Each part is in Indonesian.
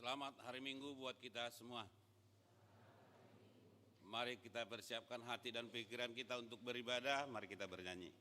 Selamat hari Minggu buat kita semua. Mari kita persiapkan hati dan pikiran kita untuk beribadah. Mari kita bernyanyi.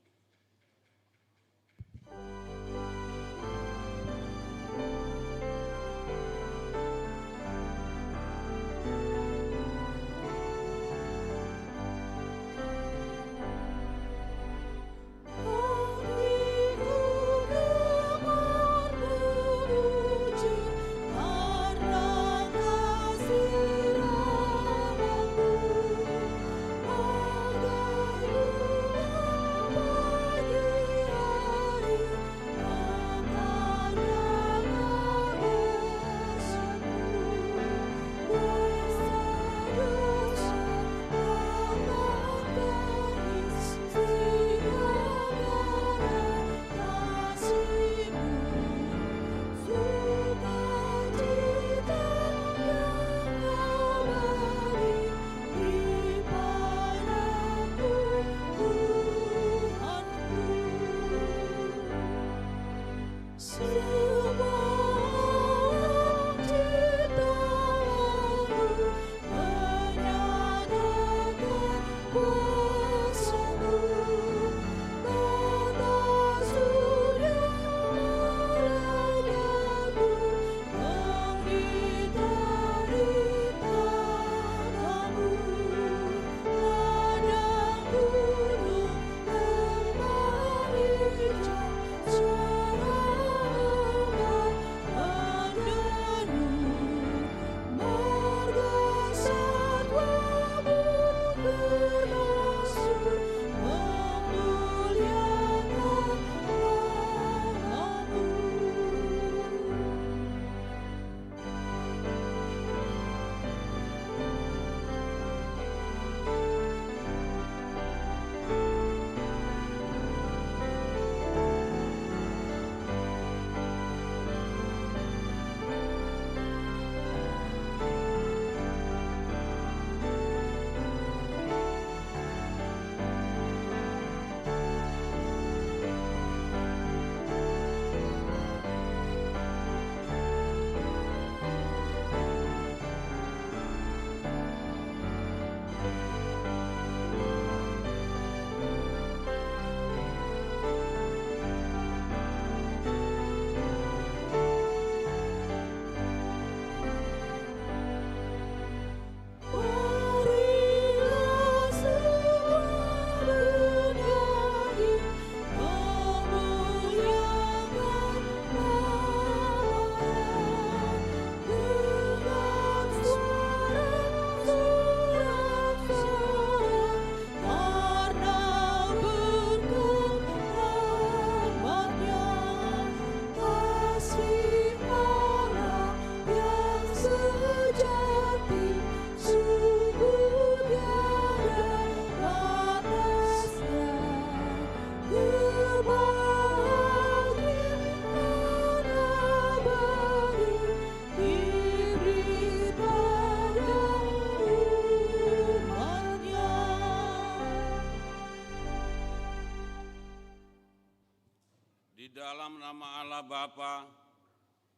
Dalam nama Allah Bapa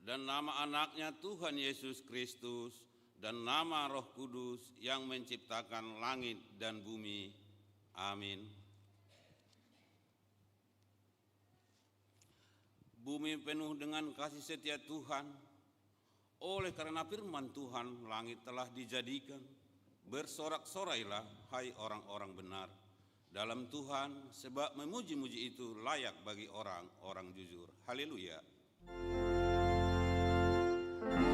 dan nama anaknya Tuhan Yesus Kristus dan nama Roh Kudus yang menciptakan langit dan bumi. Amin. Bumi penuh dengan kasih setia Tuhan. Oleh karena firman Tuhan, langit telah dijadikan. Bersorak-sorailah, hai orang-orang benar dalam Tuhan, sebab memuji-muji itu layak bagi orang-orang jujur. Haleluya.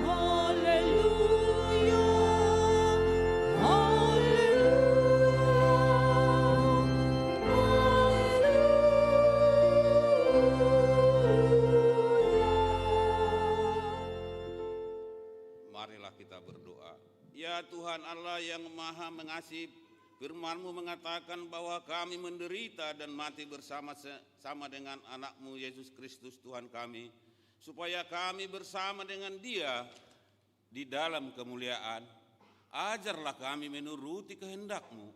Haleluya. Marilah kita berdoa. Ya Tuhan Allah yang Maha Mengasihi, Firman-Mu mengatakan bahwa kami menderita dan mati bersama-sama dengan anak-Mu Yesus Kristus Tuhan kami, supaya kami bersama dengan Dia di dalam kemuliaan. Ajarlah kami menuruti kehendak-Mu,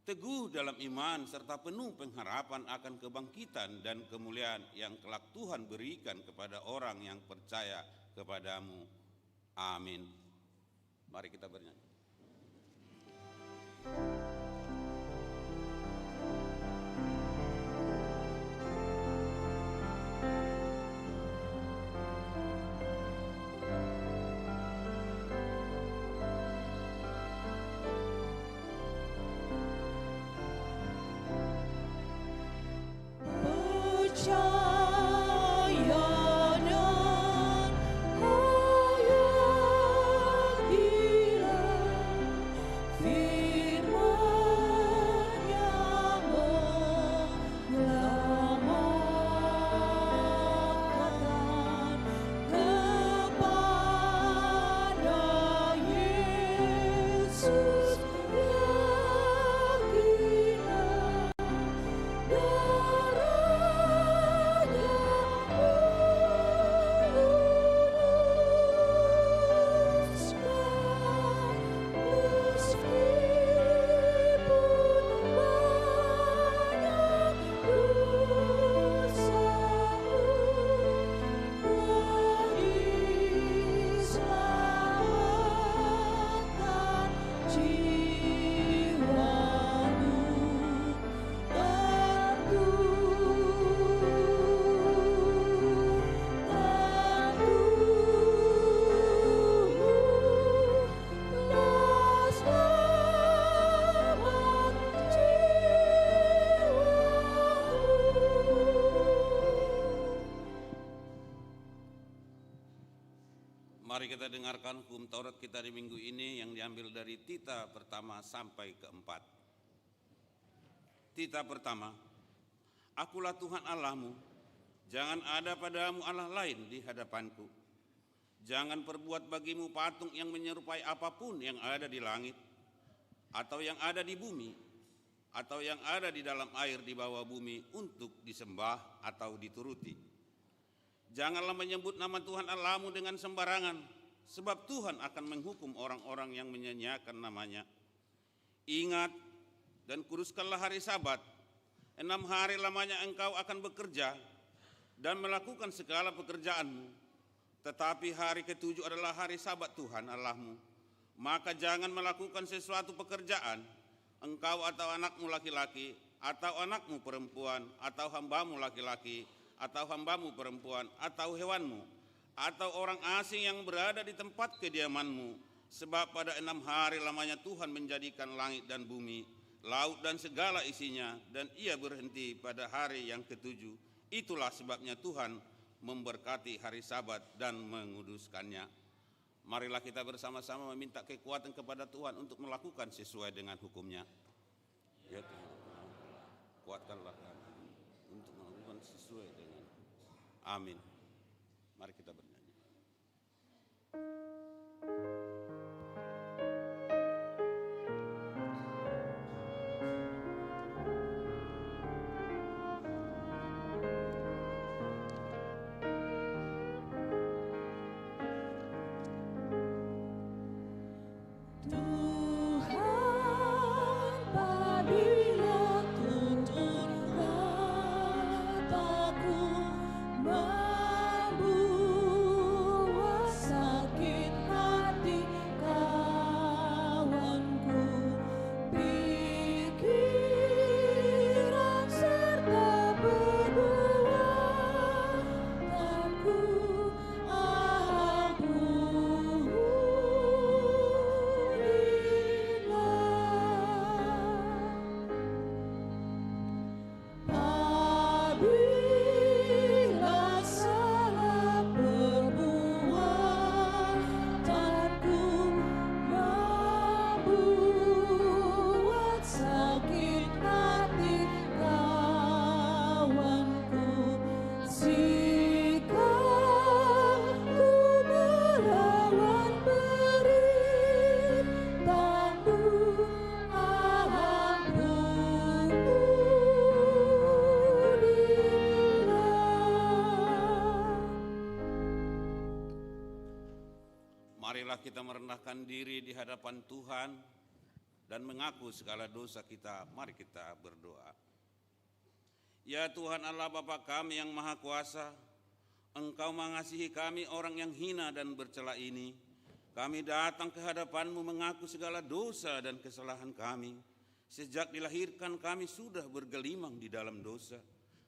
teguh dalam iman serta penuh pengharapan akan kebangkitan dan kemuliaan yang kelak Tuhan berikan kepada orang yang percaya kepada-Mu. Amin. Mari kita bernyanyi. Mari kita dengarkan hukum Taurat kita di minggu ini yang diambil dari Tita pertama sampai keempat. Tita pertama, Akulah Tuhan Allahmu, jangan ada padamu Allah lain di hadapanku. Jangan perbuat bagimu patung yang menyerupai apapun yang ada di langit, atau yang ada di bumi, atau yang ada di dalam air di bawah bumi untuk disembah atau dituruti. Janganlah menyebut nama Tuhan Allahmu dengan sembarangan, sebab Tuhan akan menghukum orang-orang yang menyanyiakan namanya. Ingat dan kuduskanlah hari Sabat. 6 hari lamanya engkau akan bekerja dan melakukan segala pekerjaanmu. Tetapi hari ke-7 adalah hari Sabat Tuhan Allahmu. Maka jangan melakukan sesuatu pekerjaan, engkau atau anakmu laki-laki, atau anakmu perempuan, atau hambamu laki-laki, atau hambamu perempuan, atau hewanmu, atau orang asing yang berada di tempat kediamanmu. Sebab pada 6 hari lamanya Tuhan menjadikan langit dan bumi, laut dan segala isinya, dan ia berhenti pada hari yang ke-7. Itulah sebabnya Tuhan memberkati hari Sabat dan menguduskannya. Marilah kita bersama-sama meminta kekuatan kepada Tuhan untuk melakukan sesuai dengan hukum-Nya. Ya Tuhan, kuatkanlah kami untuk melakukan sesuai dengan. Amin. Mari kita bernyanyi. Marilah kita merendahkan diri di hadapan Tuhan dan mengaku segala dosa kita. Mari kita berdoa. Ya Tuhan Allah Bapa kami yang Maha Kuasa, Engkau mengasihi kami orang yang hina dan bercela ini, Kami datang ke hadapan-Mu mengaku segala dosa dan kesalahan kami. Sejak dilahirkan kami sudah bergelimang di dalam dosa.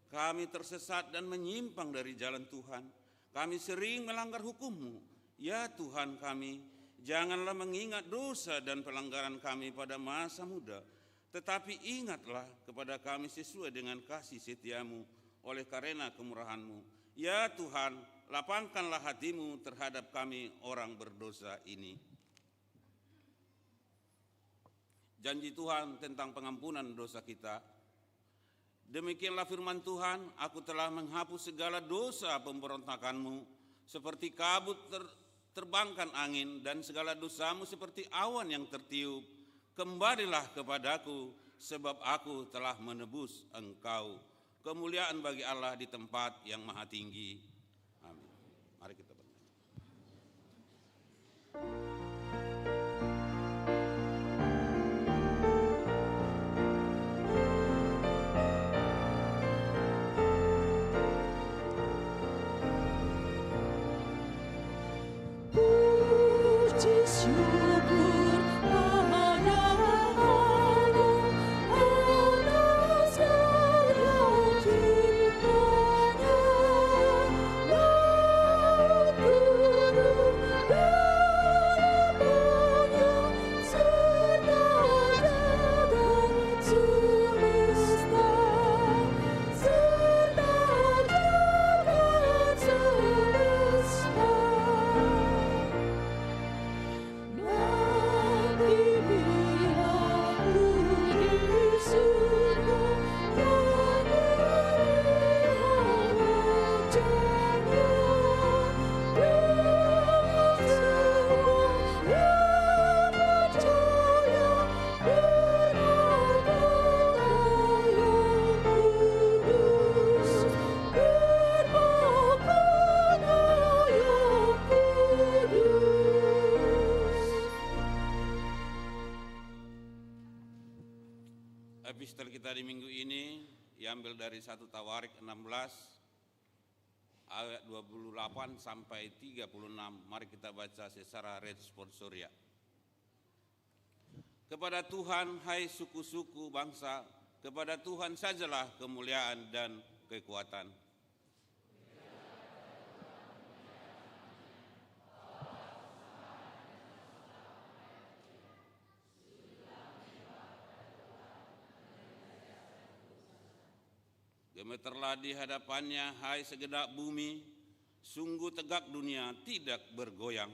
Kami tersesat dan menyimpang dari jalan Tuhan. Kami sering melanggar hukum-Mu. Ya Tuhan kami, janganlah mengingat dosa dan pelanggaran kami pada masa muda, tetapi ingatlah kepada kami sesuai dengan kasih setia-Mu oleh karena kemurahan-Mu. Ya Tuhan, lapangkanlah hati-Mu terhadap kami orang berdosa ini. Janji Tuhan tentang pengampunan dosa kita. Demikianlah firman Tuhan, aku telah menghapus segala dosa pemberontakan-Mu, seperti kabut terbangkan angin, dan segala dosa-Mu seperti awan yang tertiup. Kembalilah kepadaku, sebab aku telah menebus engkau. Kemuliaan bagi Allah di tempat yang maha tinggi. Amin. Mari kita bernyanyi. Epistel kita di minggu ini diambil dari 1 Tawarik 16 ayat 28 sampai 36. Mari kita baca secara responsoria. Kepada Tuhan, hai suku-suku bangsa, kepada Tuhan sajalah kemuliaan dan kekuatan. Gemeterlah di hadapannya, hai segenap bumi, sungguh tegak dunia tidak bergoyang.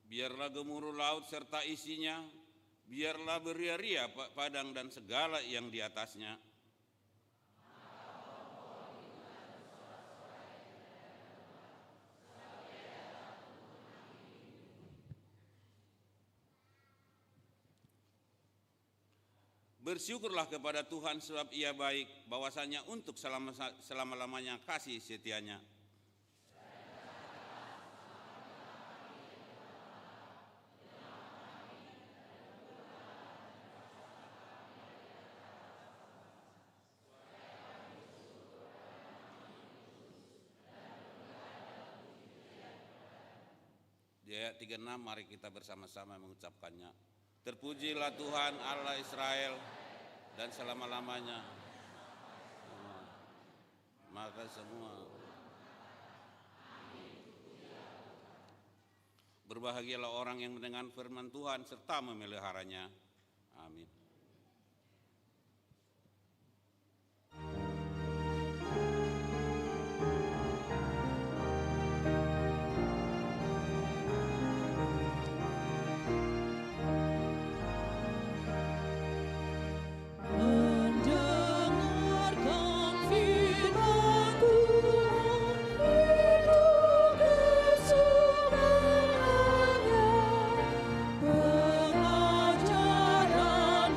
Biarlah gemuruh laut serta isinya, biarlah beria-ria padang dan segala yang di atasnya. Bersyukurlah kepada Tuhan sebab Ia baik, bahwasanya untuk selama-lamanya kasih setianya. Di ayat 36 mari kita bersama-sama mengucapkannya. Terpujilah Tuhan Allah Israel dan selama-lamanya. Maka semua berbahagialah orang yang mendengar firman Tuhan serta memeliharanya. Amin. Pengajaran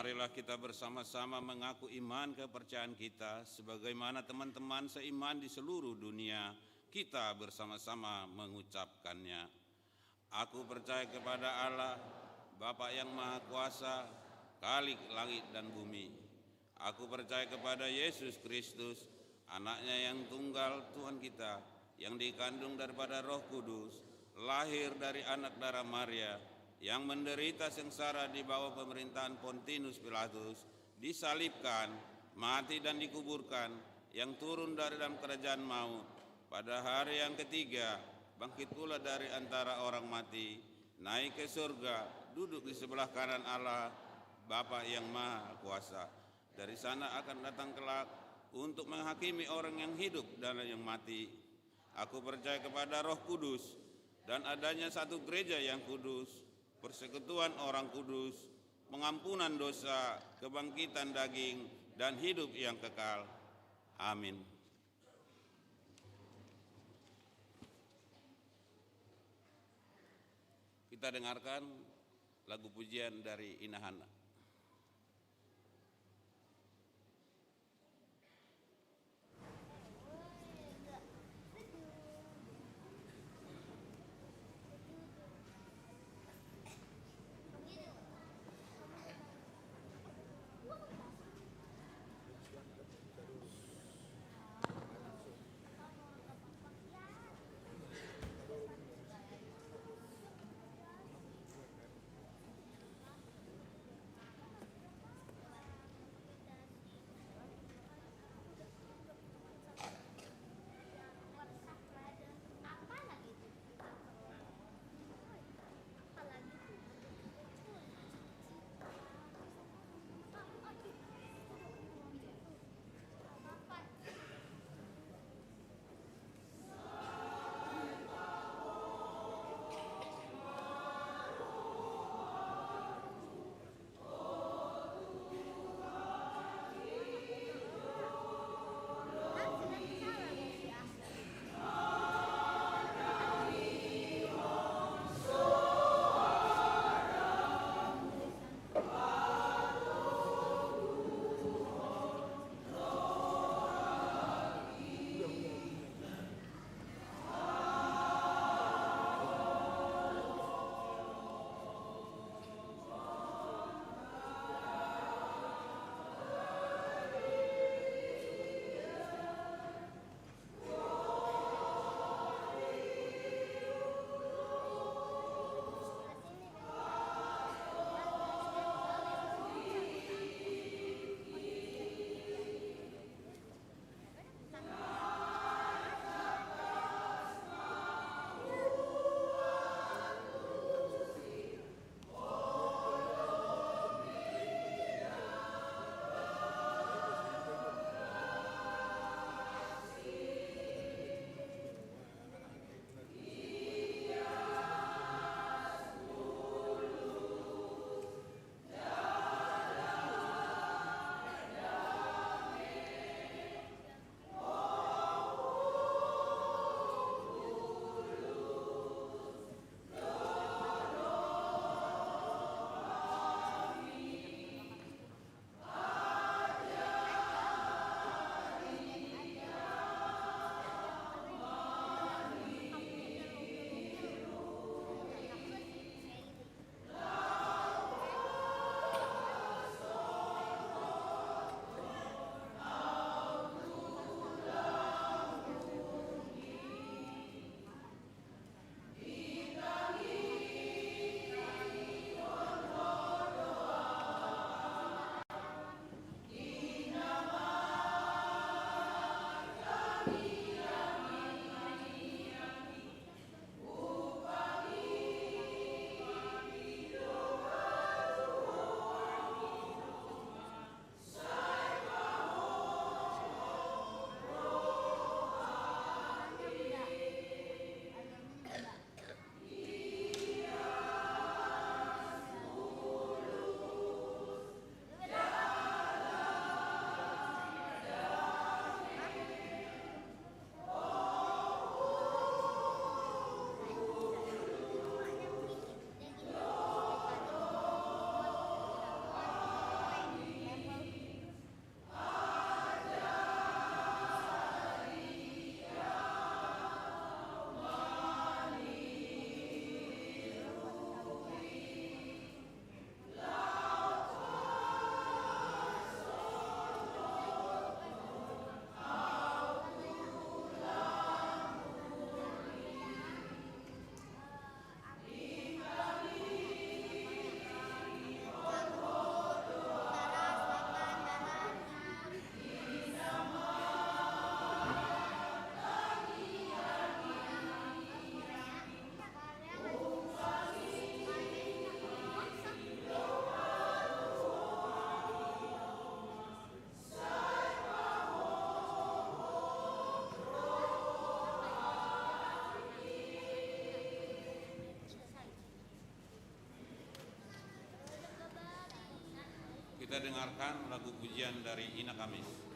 Marilah kita bersama-sama mengaku iman kepercayaan kita sebagaimana teman-teman seiman di seluruh dunia kita bersama-sama mengucapkannya. Aku percaya kepada Allah, Bapa yang Maha Kuasa, Khalik langit dan bumi. Aku percaya kepada Yesus Kristus, Anaknya yang tunggal Tuhan kita, yang dikandung daripada Roh Kudus, lahir dari anak darah Maria, yang menderita sengsara di bawah pemerintahan Pontius Pilatus, disalibkan, mati dan dikuburkan, yang turun dari dalam kerajaan maut. Pada hari yang ketiga, bangkit pula dari antara orang mati, naik ke surga, duduk di sebelah kanan Allah, Bapa yang Maha Kuasa. Dari sana akan datang kelak untuk menghakimi orang yang hidup dan yang mati. Aku percaya kepada Roh Kudus dan adanya satu gereja yang kudus, persekutuan orang kudus, pengampunan dosa, kebangkitan daging, dan hidup yang kekal. Amin. Kita dengarkan lagu pujian dari Inahana. Kita dengarkan lagu pujian dari Ina Kamis.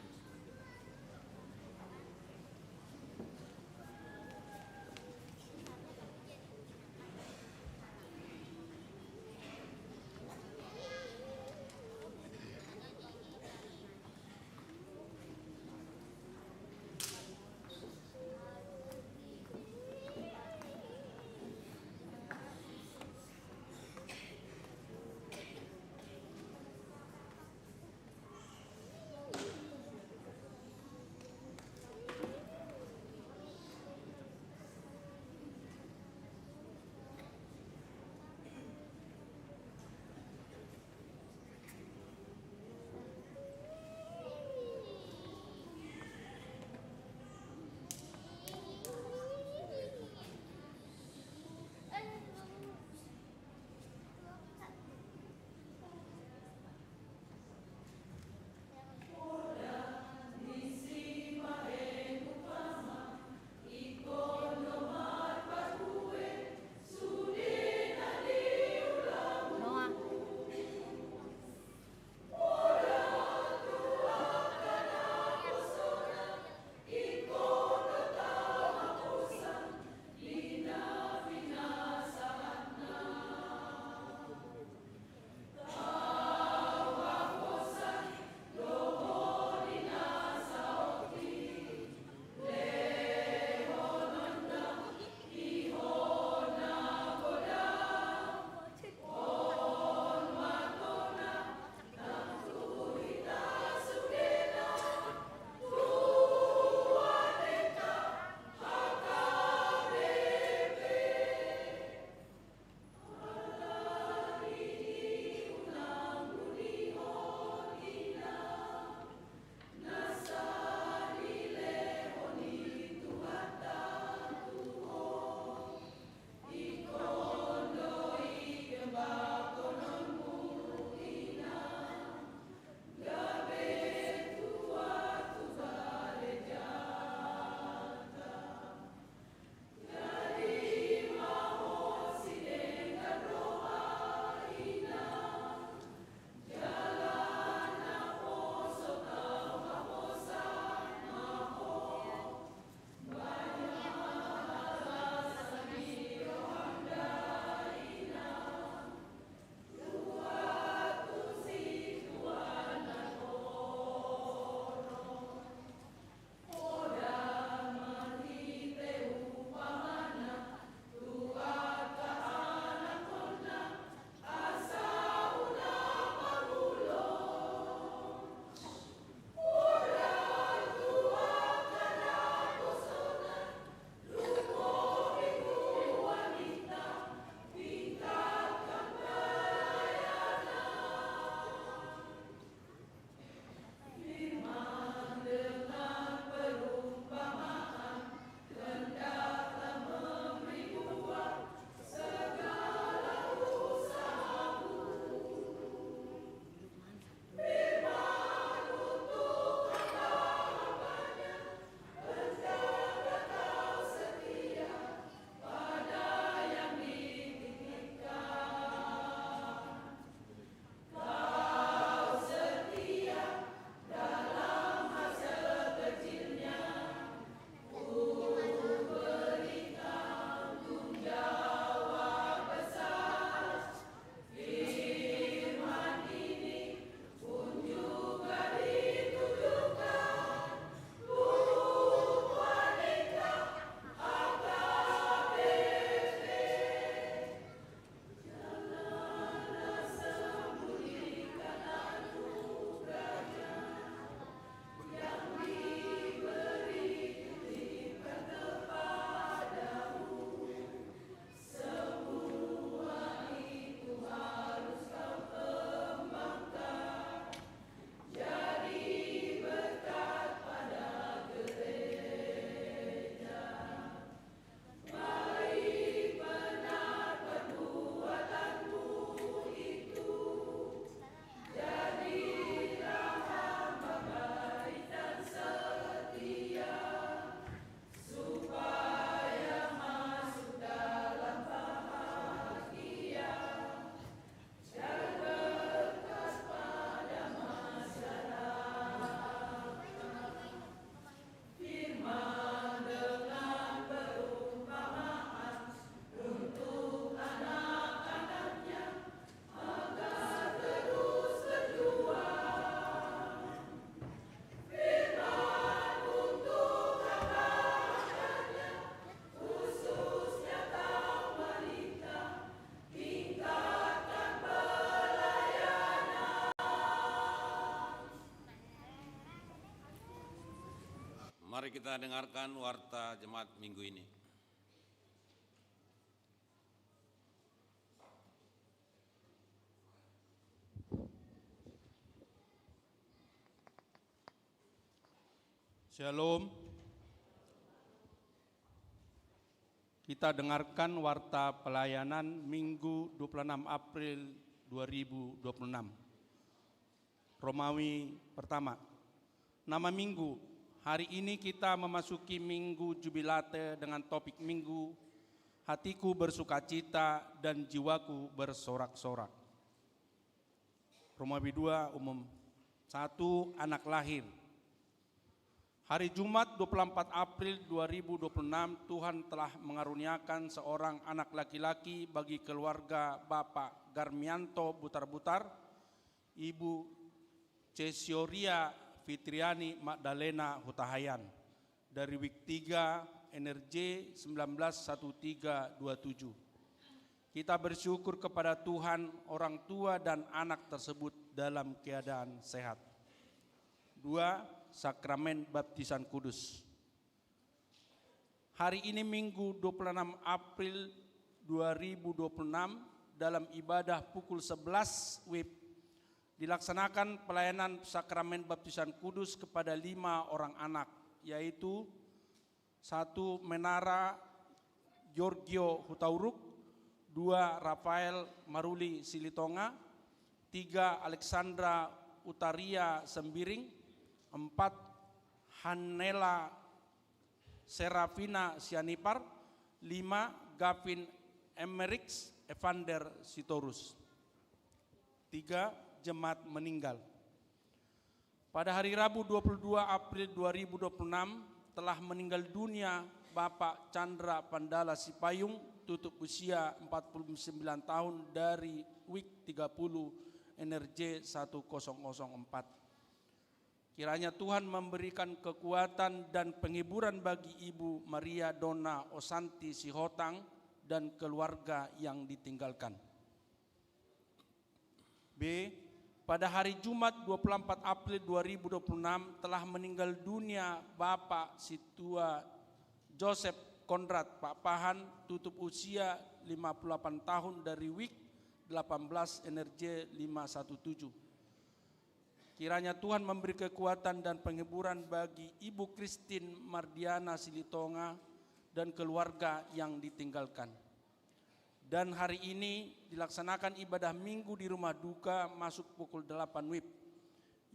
Mari kita dengarkan warta jemaat minggu ini. Shalom. Kita dengarkan warta pelayanan Minggu 26 April 2026. Romawi pertama. Nama minggu. Hari ini kita memasuki Minggu Jubilate dengan topik minggu hatiku bersukacita dan jiwaku bersorak-sorak. Romawi 2 umum 1 anak lahir. Hari Jumat 24 April 2026 Tuhan telah mengaruniakan seorang anak laki-laki bagi keluarga Bapak Garmianto Butar-Butar, Ibu Cesioria Fitriani Magdalena Hutahayan dari WIK 3 NRJ 191327. Kita bersyukur kepada Tuhan orang tua dan anak tersebut dalam keadaan sehat. 2. Sakramen Baptisan Kudus. Hari ini Minggu 26 April 2026 dalam ibadah pukul 11 WIB dilaksanakan pelayanan Sakramen Baptisan Kudus kepada 5 orang anak, yaitu 1 Menara Giorgio Hutauruk, 2 Rafael Maruli Silitonga, 3 Alexandra Utaria Sembiring, 4 Hanela Serafina Sianipar, 5 Gavin Emerix Evander Sitorus. 3 jemaat meninggal. Pada hari Rabu 22 April 2026 telah meninggal dunia Bapak Chandra Pandala Sipayung, tutup usia 49 tahun dari WIK 30 NRJ 1004. Kiranya Tuhan memberikan kekuatan dan penghiburan bagi Ibu Maria Donna Osanti Sihotang dan keluarga yang ditinggalkan. B. Pada hari Jumat 24 April 2026 telah meninggal dunia Bapak Situa Joseph Konrad Pak Pahan, tutup usia 58 tahun dari WIK 18 NRJ 517. Kiranya Tuhan memberi kekuatan dan penghiburan bagi Ibu Christine Mardiana Silitonga dan keluarga yang ditinggalkan. Dan hari ini dilaksanakan ibadah minggu di rumah duka masuk pukul 8 WIB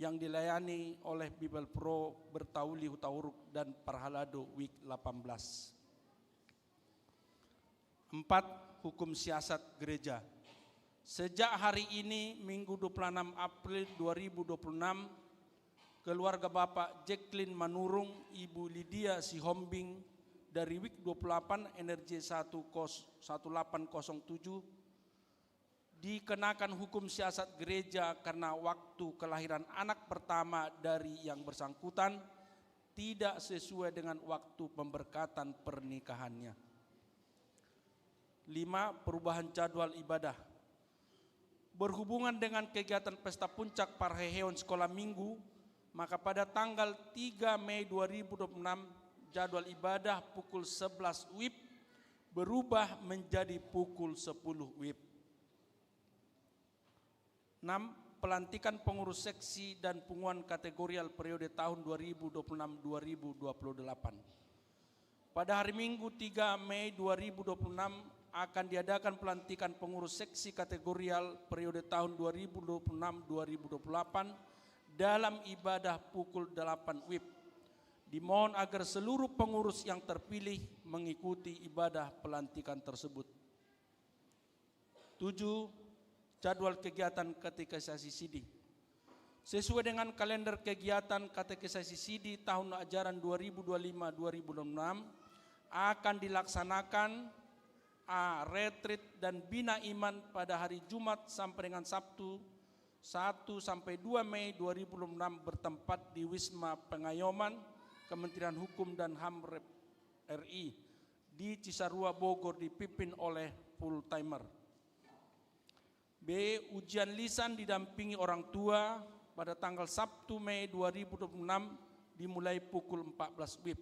yang dilayani oleh Bible Pro Bertauli Hutauruk dan Parhalado WIK 18. 4. Hukum siasat gereja. Sejak hari ini Minggu 26 April 2026 keluarga Bapak Jacqueline Manurung, Ibu Lydia Sihombing dari WIK 28 NRJ 1807 dikenakan hukum siasat gereja karena waktu kelahiran anak pertama dari yang bersangkutan tidak sesuai dengan waktu pemberkatan pernikahannya. 5. Perubahan jadwal ibadah. Berhubungan dengan kegiatan pesta puncak Parheheon sekolah minggu, maka pada tanggal 3 Mei 2026 jadwal ibadah pukul 11 WIB berubah menjadi pukul 10 WIB. 6. Pelantikan pengurus seksi dan penguatan kategorial periode tahun 2026-2028. Pada hari Minggu 3 Mei 2026 akan diadakan pelantikan pengurus seksi kategorial periode tahun 2026-2028 dalam ibadah pukul 8 WIB. Dimohon agar seluruh pengurus yang terpilih mengikuti ibadah pelantikan tersebut. 7. Jadwal kegiatan katekisasi Sidi. Sesuai dengan kalender kegiatan katekisasi Sidi tahun ajaran 2025-2026 akan dilaksanakan retreat dan bina iman pada hari Jumat sampai dengan Sabtu 1 sampai 2 Mei 2026 bertempat di Wisma Pengayoman Kementerian Hukum dan HAM RI di Cisarua Bogor dipimpin oleh full timer. B. Ujian lisan didampingi orang tua pada tanggal Sabtu Mei 2026 dimulai pukul 14 WIB.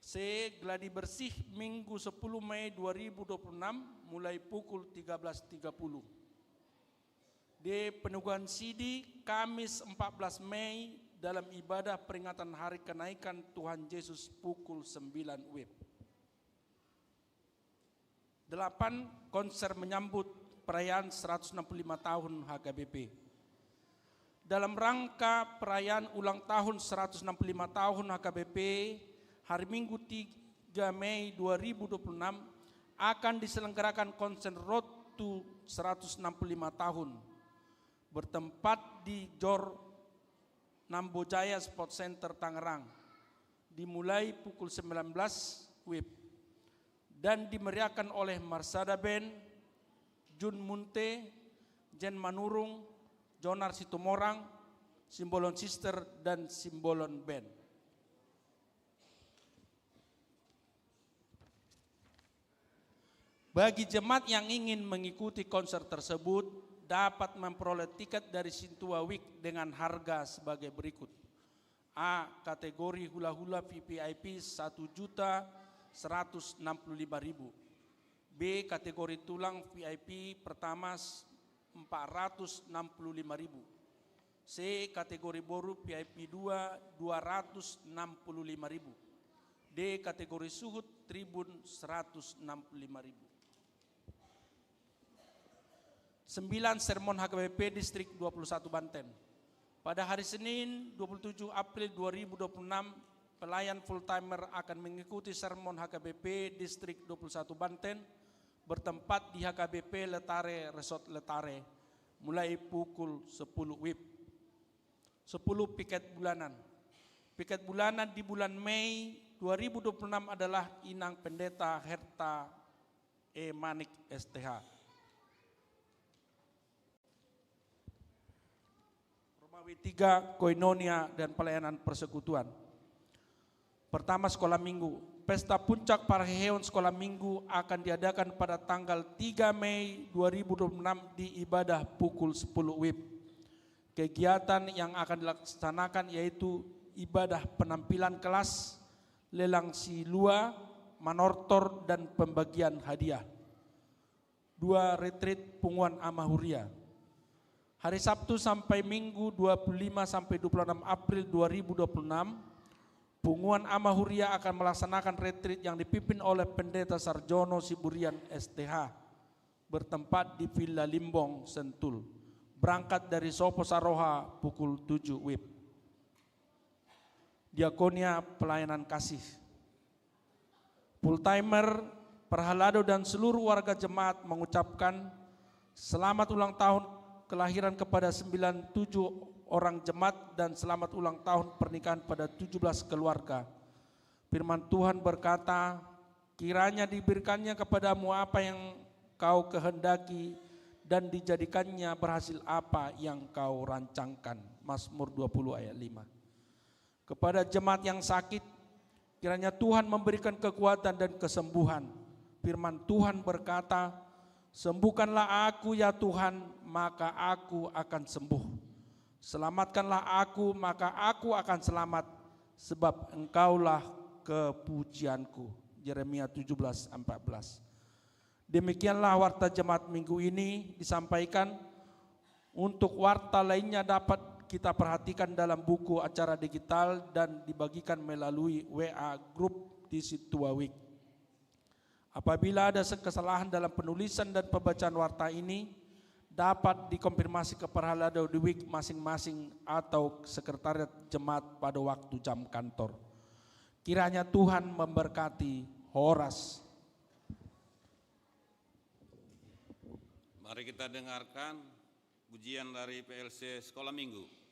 C. Gladi bersih Minggu 10 Mei 2026 mulai pukul 13.30. D. Peneguhan Sidi Kamis 14 Mei dalam ibadah peringatan hari kenaikan Tuhan Yesus pukul 9 WIB. 8. Konser menyambut perayaan 165 tahun HKBP. Dalam rangka perayaan ulang tahun 165 tahun HKBP, hari Minggu 3 Mei 2026 akan diselenggarakan konser Road to 165 tahun bertempat di Jor Nambojaya Sport Center Tangerang dimulai pukul 19 WIB dan dimeriahkan oleh Marsada Band, Jun Munte, Jen Manurung, Jonar Situmorang, Simbolon Sister dan Simbolon Band. Bagi jemaat yang ingin mengikuti konser tersebut dapat memperoleh tiket dari Sintua Week dengan harga sebagai berikut. A. Kategori hula-hula VVIP 1.165.000. B. Kategori tulang VIP pertama 465.000. C. Kategori boru VIP 2 265.000. D. Kategori suhut tribun 165.000. 9. Sermon HKBP Distrik 21 Banten. Pada hari Senin 27 April 2026, pelayan full timer akan mengikuti sermon HKBP Distrik 21 Banten bertempat di HKBP Letare Resort Letare mulai pukul 10 WIB. 10. Piket bulanan. Piket bulanan di bulan Mei 2026 adalah Inang Pendeta Herta E. Manik STH. Romawi 3, Koinonia dan pelayanan persekutuan. Pertama, sekolah minggu. Pesta puncak Parheon sekolah minggu akan diadakan pada tanggal 3 Mei 2026 di ibadah pukul 10 WIB. Kegiatan yang akan dilaksanakan yaitu ibadah penampilan kelas, lelang silua, manortor dan pembagian hadiah. 2. Retreat Punguan Amahuria. Hari Sabtu sampai Minggu 25 sampai 26 April 2026, Punguan Amahuria akan melaksanakan retreat yang dipimpin oleh Pendeta Sarjono Siburian STH bertempat di Villa Limbong, Sentul. Berangkat dari Sopo Saroha pukul 7 WIB. Diakonia pelayanan kasih. Full timer, Perhalado dan seluruh warga jemaat mengucapkan selamat ulang tahun kelahiran kepada 97 orang jemaat dan selamat ulang tahun pernikahan pada 17 keluarga. Firman Tuhan berkata, kiranya diberikannya kepadamu apa yang kau kehendaki dan dijadikannya berhasil apa yang kau rancangkan. Mazmur 20 ayat 5. Kepada jemaat yang sakit, kiranya Tuhan memberikan kekuatan dan kesembuhan. Firman Tuhan berkata, sembuhkanlah aku ya Tuhan, maka aku akan sembuh. Selamatkanlah aku, maka aku akan selamat, sebab Engkaulah kepujianku. Yeremia 17:14. Demikianlah warta jemaat minggu ini disampaikan. Untuk warta lainnya dapat kita perhatikan dalam buku acara digital dan dibagikan melalui WA Group di Sintua Week. Apabila ada kesalahan dalam penulisan dan pembacaan warta ini, dapat dikonfirmasi ke Perhalado di Week masing-masing atau sekretariat jemaat pada waktu jam kantor. Kiranya Tuhan memberkati. Horas. Mari kita dengarkan pujian dari PLC Sekolah Minggu.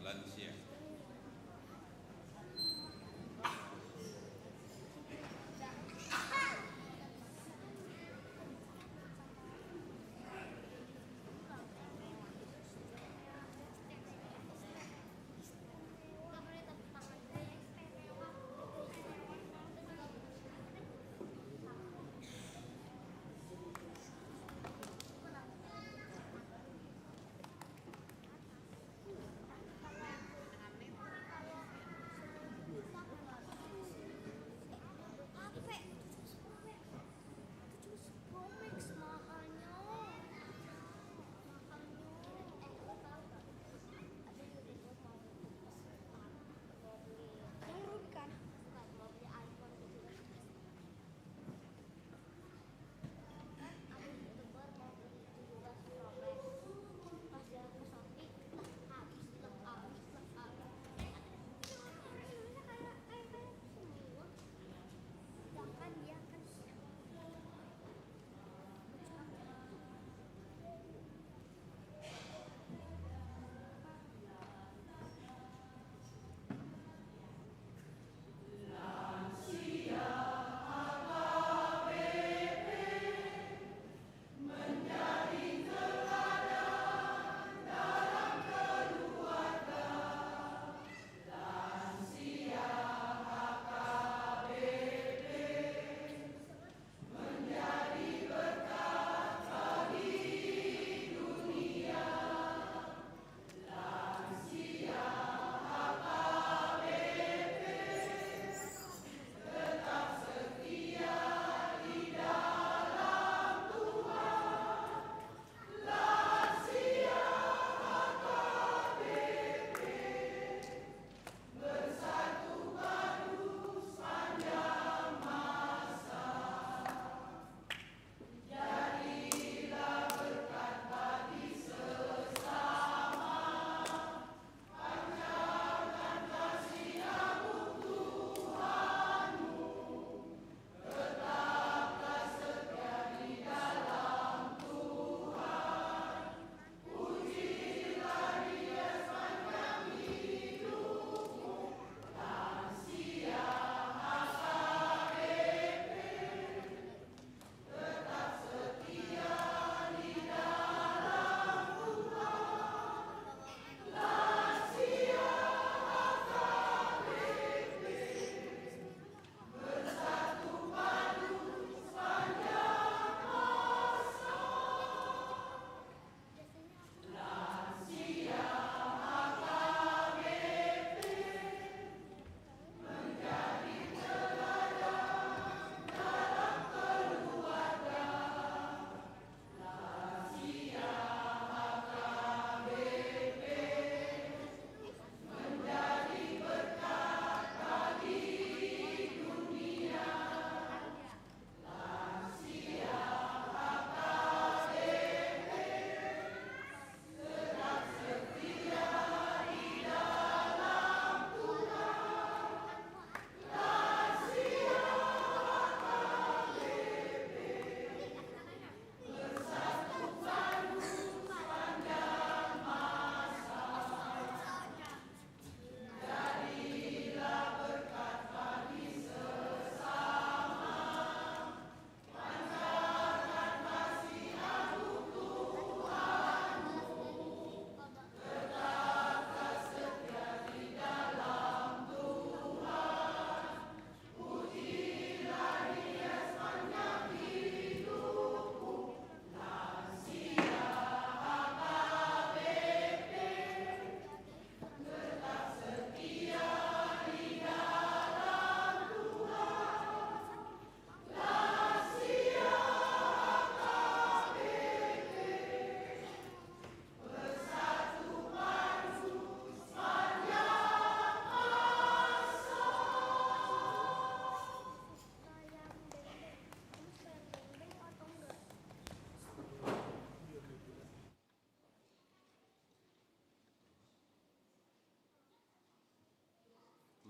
lansia.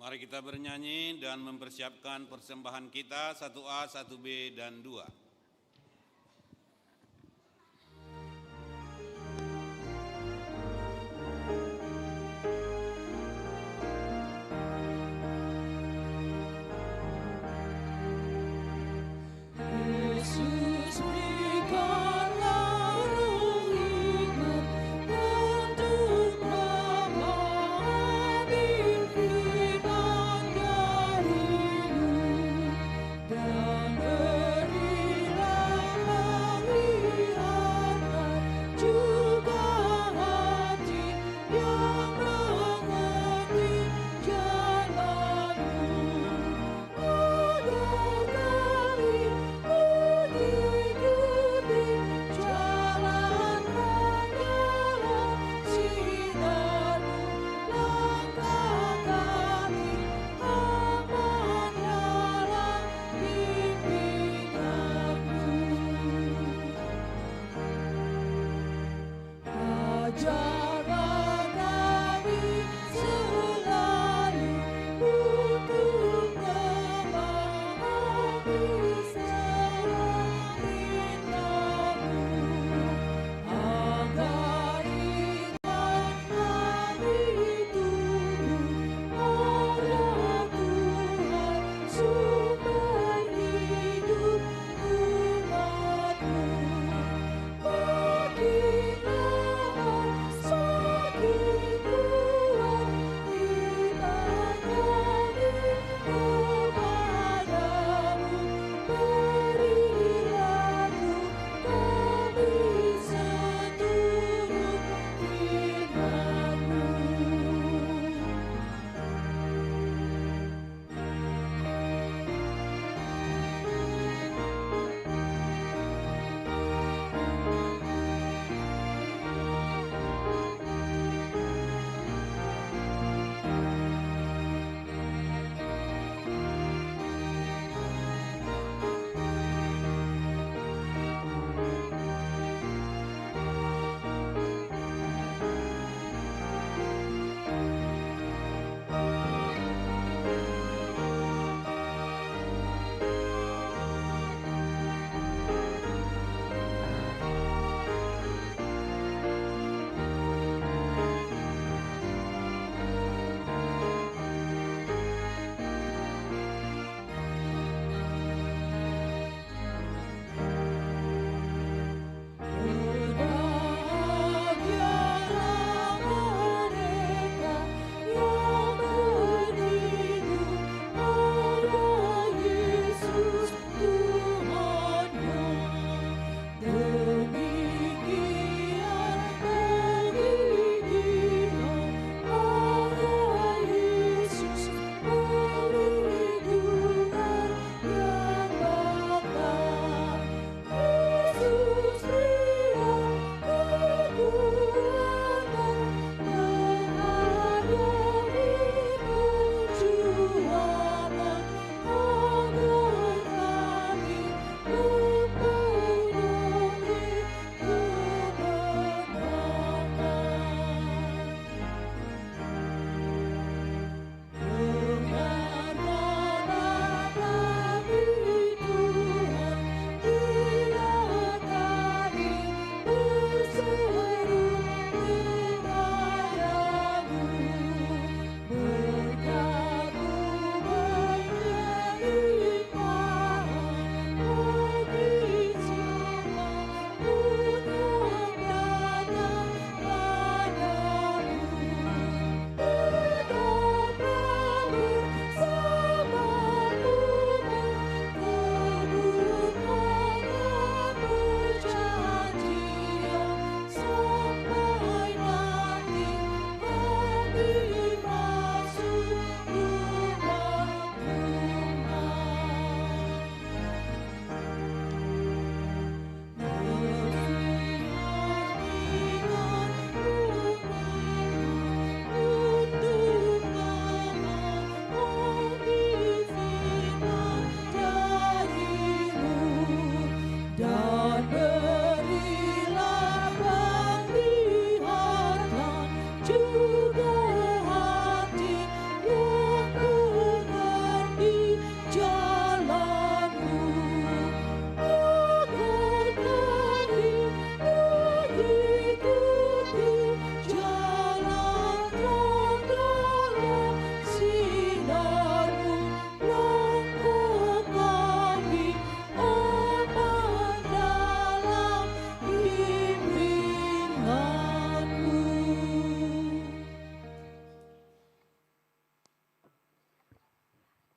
Mari kita bernyanyi dan mempersiapkan persembahan kita 1A, 1B, dan 2.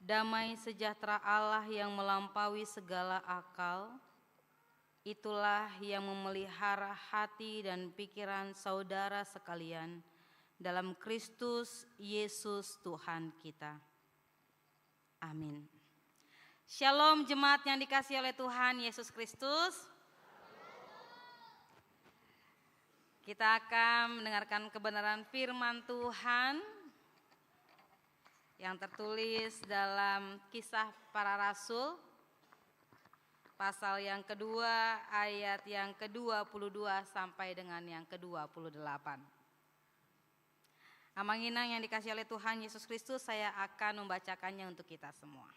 damai sejahtera Allah yang melampaui segala akal, itulah yang memelihara hati dan pikiran saudara sekalian dalam Kristus Yesus Tuhan kita. Amin. Shalom jemaat yang dikasihi oleh Tuhan Yesus Kristus. Kita akan mendengarkan kebenaran firman Tuhan yang tertulis dalam Kisah Para Rasul, pasal yang kedua, ayat yang ke-22 sampai dengan yang ke-28. Amanginang yang dikasihi oleh Tuhan Yesus Kristus, saya akan membacakannya untuk kita semua.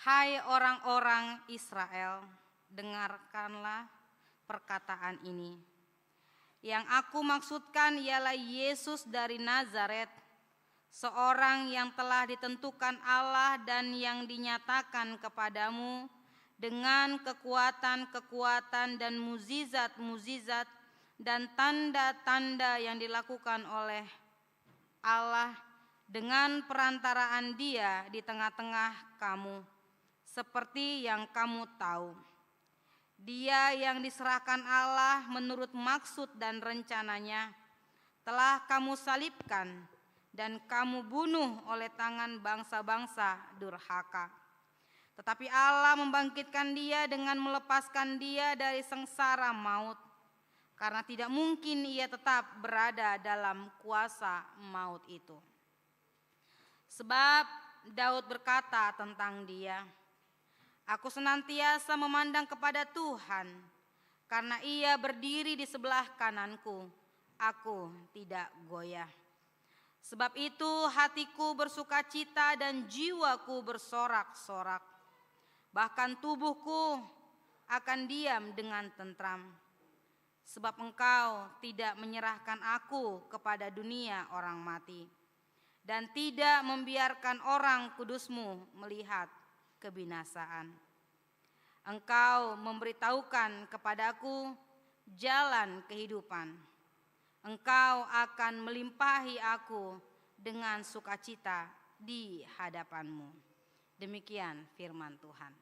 Hai orang-orang Israel, dengarkanlah perkataan ini. Yang aku maksudkan ialah Yesus dari Nazaret, seorang yang telah ditentukan Allah dan yang dinyatakan kepadamu dengan kekuatan-kekuatan dan mukjizat-mukjizat dan tanda-tanda yang dilakukan oleh Allah dengan perantaraan Dia di tengah-tengah kamu, seperti yang kamu tahu. Dia yang diserahkan Allah menurut maksud dan rencananya telah kamu salibkan dan kamu bunuh oleh tangan bangsa-bangsa durhaka. Tetapi Allah membangkitkan dia dengan melepaskan dia dari sengsara maut, karena tidak mungkin ia tetap berada dalam kuasa maut itu. Sebab Daud berkata tentang dia, aku senantiasa memandang kepada Tuhan, karena Ia berdiri di sebelah kananku, aku tidak goyah. Sebab itu hatiku bersukacita dan jiwaku bersorak-sorak. Bahkan tubuhku akan diam dengan tentram. Sebab Engkau tidak menyerahkan aku kepada dunia orang mati, dan tidak membiarkan orang kudus-Mu melihat kebinasaan. Engkau memberitahukan kepadaku jalan kehidupan. Engkau akan melimpahi aku dengan sukacita di hadapan-Mu. Demikian firman Tuhan.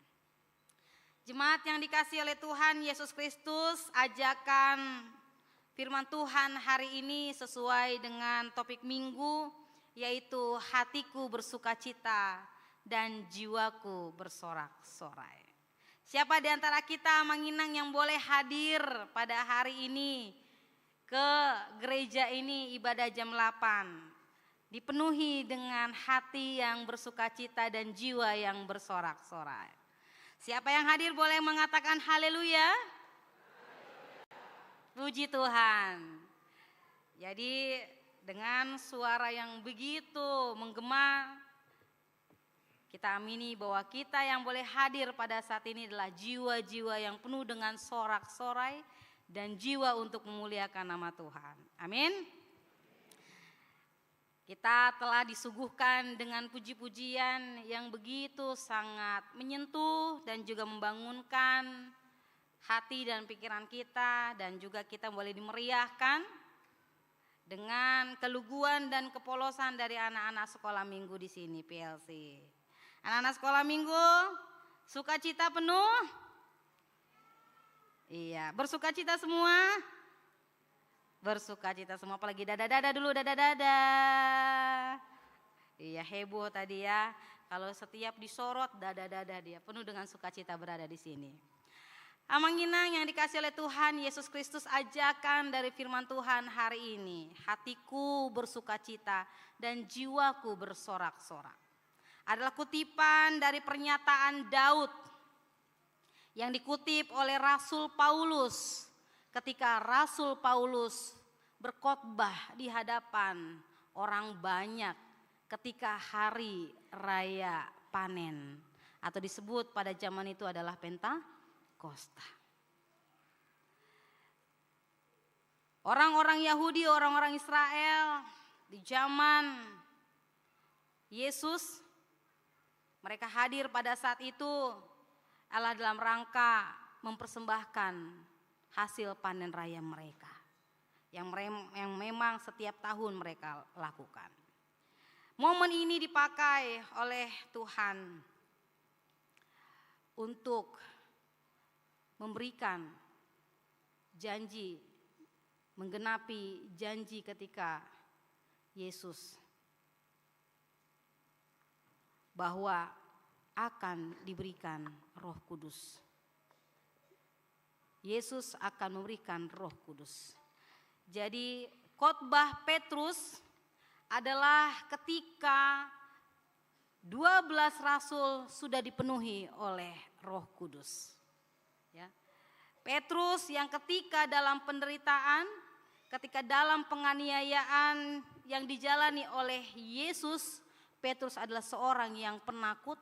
Jemaat yang dikasihi oleh Tuhan Yesus Kristus, ajakan firman Tuhan hari ini sesuai dengan topik minggu, yaitu hatiku bersukacita dan jiwaku bersorak-sorai. Siapa di antara kita Manginang yang boleh hadir pada hari ini ke gereja ini ibadah jam 8? Dipenuhi dengan hati yang bersukacita dan jiwa yang bersorak-sorai. Siapa yang hadir boleh mengatakan haleluya? Puji Tuhan. Jadi dengan suara yang begitu menggema, kita amini bahwa kita yang boleh hadir pada saat ini adalah jiwa-jiwa yang penuh dengan sorak-sorai dan jiwa untuk memuliakan nama Tuhan. Amin. Kita telah disuguhkan dengan puji-pujian yang begitu sangat menyentuh dan juga membangunkan hati dan pikiran kita, dan juga kita boleh dimeriahkan dengan keluguan dan kepolosan dari anak-anak sekolah minggu di sini PLC. Anak-anak sekolah minggu, sukacita penuh? Iya, bersukacita semua? Bersukacita semua, apalagi dada-dada dulu, dada-dada. Iya, heboh tadi ya. Kalau setiap disorot, dada-dada dia, penuh dengan sukacita berada di sini. Amanginang yang dikasihi oleh Tuhan Yesus Kristus, ajakan dari firman Tuhan hari ini, hatiku bersukacita dan jiwaku bersorak-sorak, adalah kutipan dari pernyataan Daud yang dikutip oleh Rasul Paulus ketika Rasul Paulus berkhotbah di hadapan orang banyak ketika hari raya panen, atau disebut pada zaman itu adalah Pentakosta. Orang-orang Yahudi, orang-orang Israel di zaman Yesus, mereka hadir pada saat itu adalah dalam rangka mempersembahkan hasil panen raya mereka yang memang setiap tahun mereka lakukan. Momen ini dipakai oleh Tuhan untuk memberikan janji, menggenapi janji ketika Yesus bahwa akan diberikan Roh Kudus. Yesus akan memberikan Roh Kudus. Jadi khotbah Petrus adalah ketika 12 rasul sudah dipenuhi oleh Roh Kudus. Ya. Petrus yang ketika dalam penderitaan, ketika dalam penganiayaan yang dijalani oleh Yesus, Petrus adalah seorang yang penakut.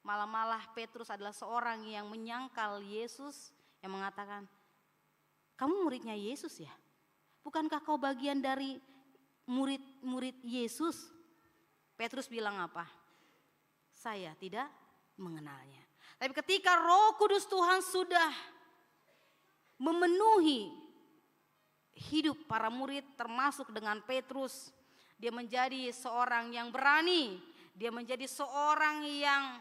Malah Petrus adalah seorang yang menyangkal Yesus, yang mengatakan, kamu muridnya Yesus ya? Bukankah kau bagian dari murid Yesus? Petrus bilang apa? Saya tidak mengenalnya. Tapi ketika Roh Kudus Tuhan sudah memenuhi hidup para murid termasuk dengan Petrus, dia menjadi seorang yang berani, dia menjadi seorang yang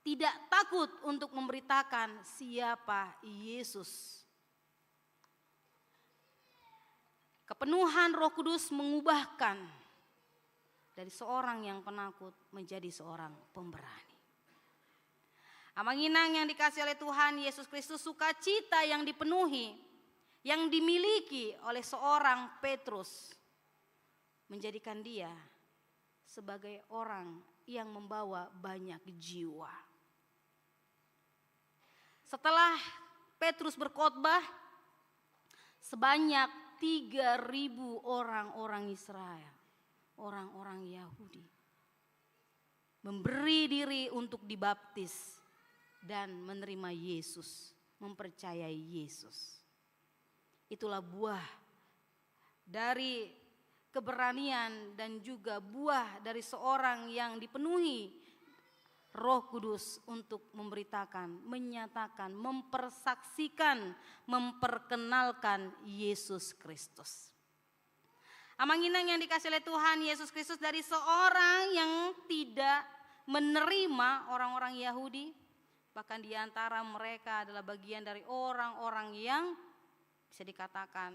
tidak takut untuk memberitakan siapa Yesus. Kepenuhan Roh Kudus mengubahkan dari seorang yang penakut menjadi seorang pemberani. Amanginang yang dikasihi oleh Tuhan Yesus Kristus, sukacita yang dipenuhi, yang dimiliki oleh seorang Petrus menjadikan dia sebagai orang yang membawa banyak jiwa. Setelah Petrus berkhotbah, sebanyak 3.000 orang-orang Israel, orang-orang Yahudi, memberi diri untuk dibaptis dan menerima Yesus, mempercayai Yesus. Itulah buah dari keberanian dan juga buah dari seorang yang dipenuhi Roh Kudus untuk memberitakan, menyatakan, mempersaksikan, memperkenalkan Yesus Kristus. Amanginang yang dikasihi oleh Tuhan Yesus Kristus, dari seorang yang tidak menerima orang-orang Yahudi, bahkan di antara mereka adalah bagian dari orang-orang yang bisa dikatakan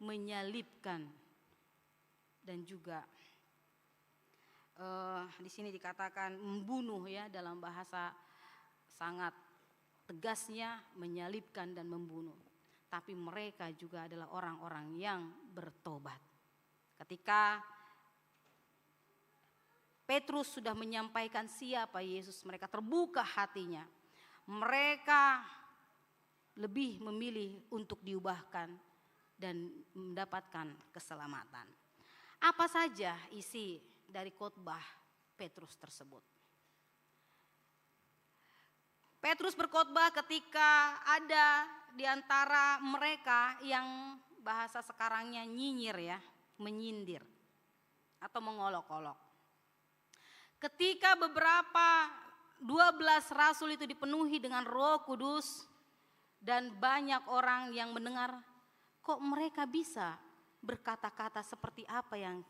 menyalibkan dan juga di sini dikatakan membunuh ya, dalam bahasa sangat tegasnya menyalibkan dan membunuh. Tapi mereka juga adalah orang-orang yang bertobat. Ketika Petrus sudah menyampaikan siapa Yesus, mereka terbuka hatinya. Mereka lebih memilih untuk diubahkan dan mendapatkan keselamatan. Apa saja isi dari khotbah Petrus tersebut? Petrus berkhotbah ketika ada di antara mereka yang bahasa sekarangnya nyinyir ya, menyindir atau mengolok-olok. Ketika beberapa 12 rasul itu dipenuhi dengan Roh Kudus dan banyak orang yang mendengar, kok mereka bisa berkata-kata seperti apa yang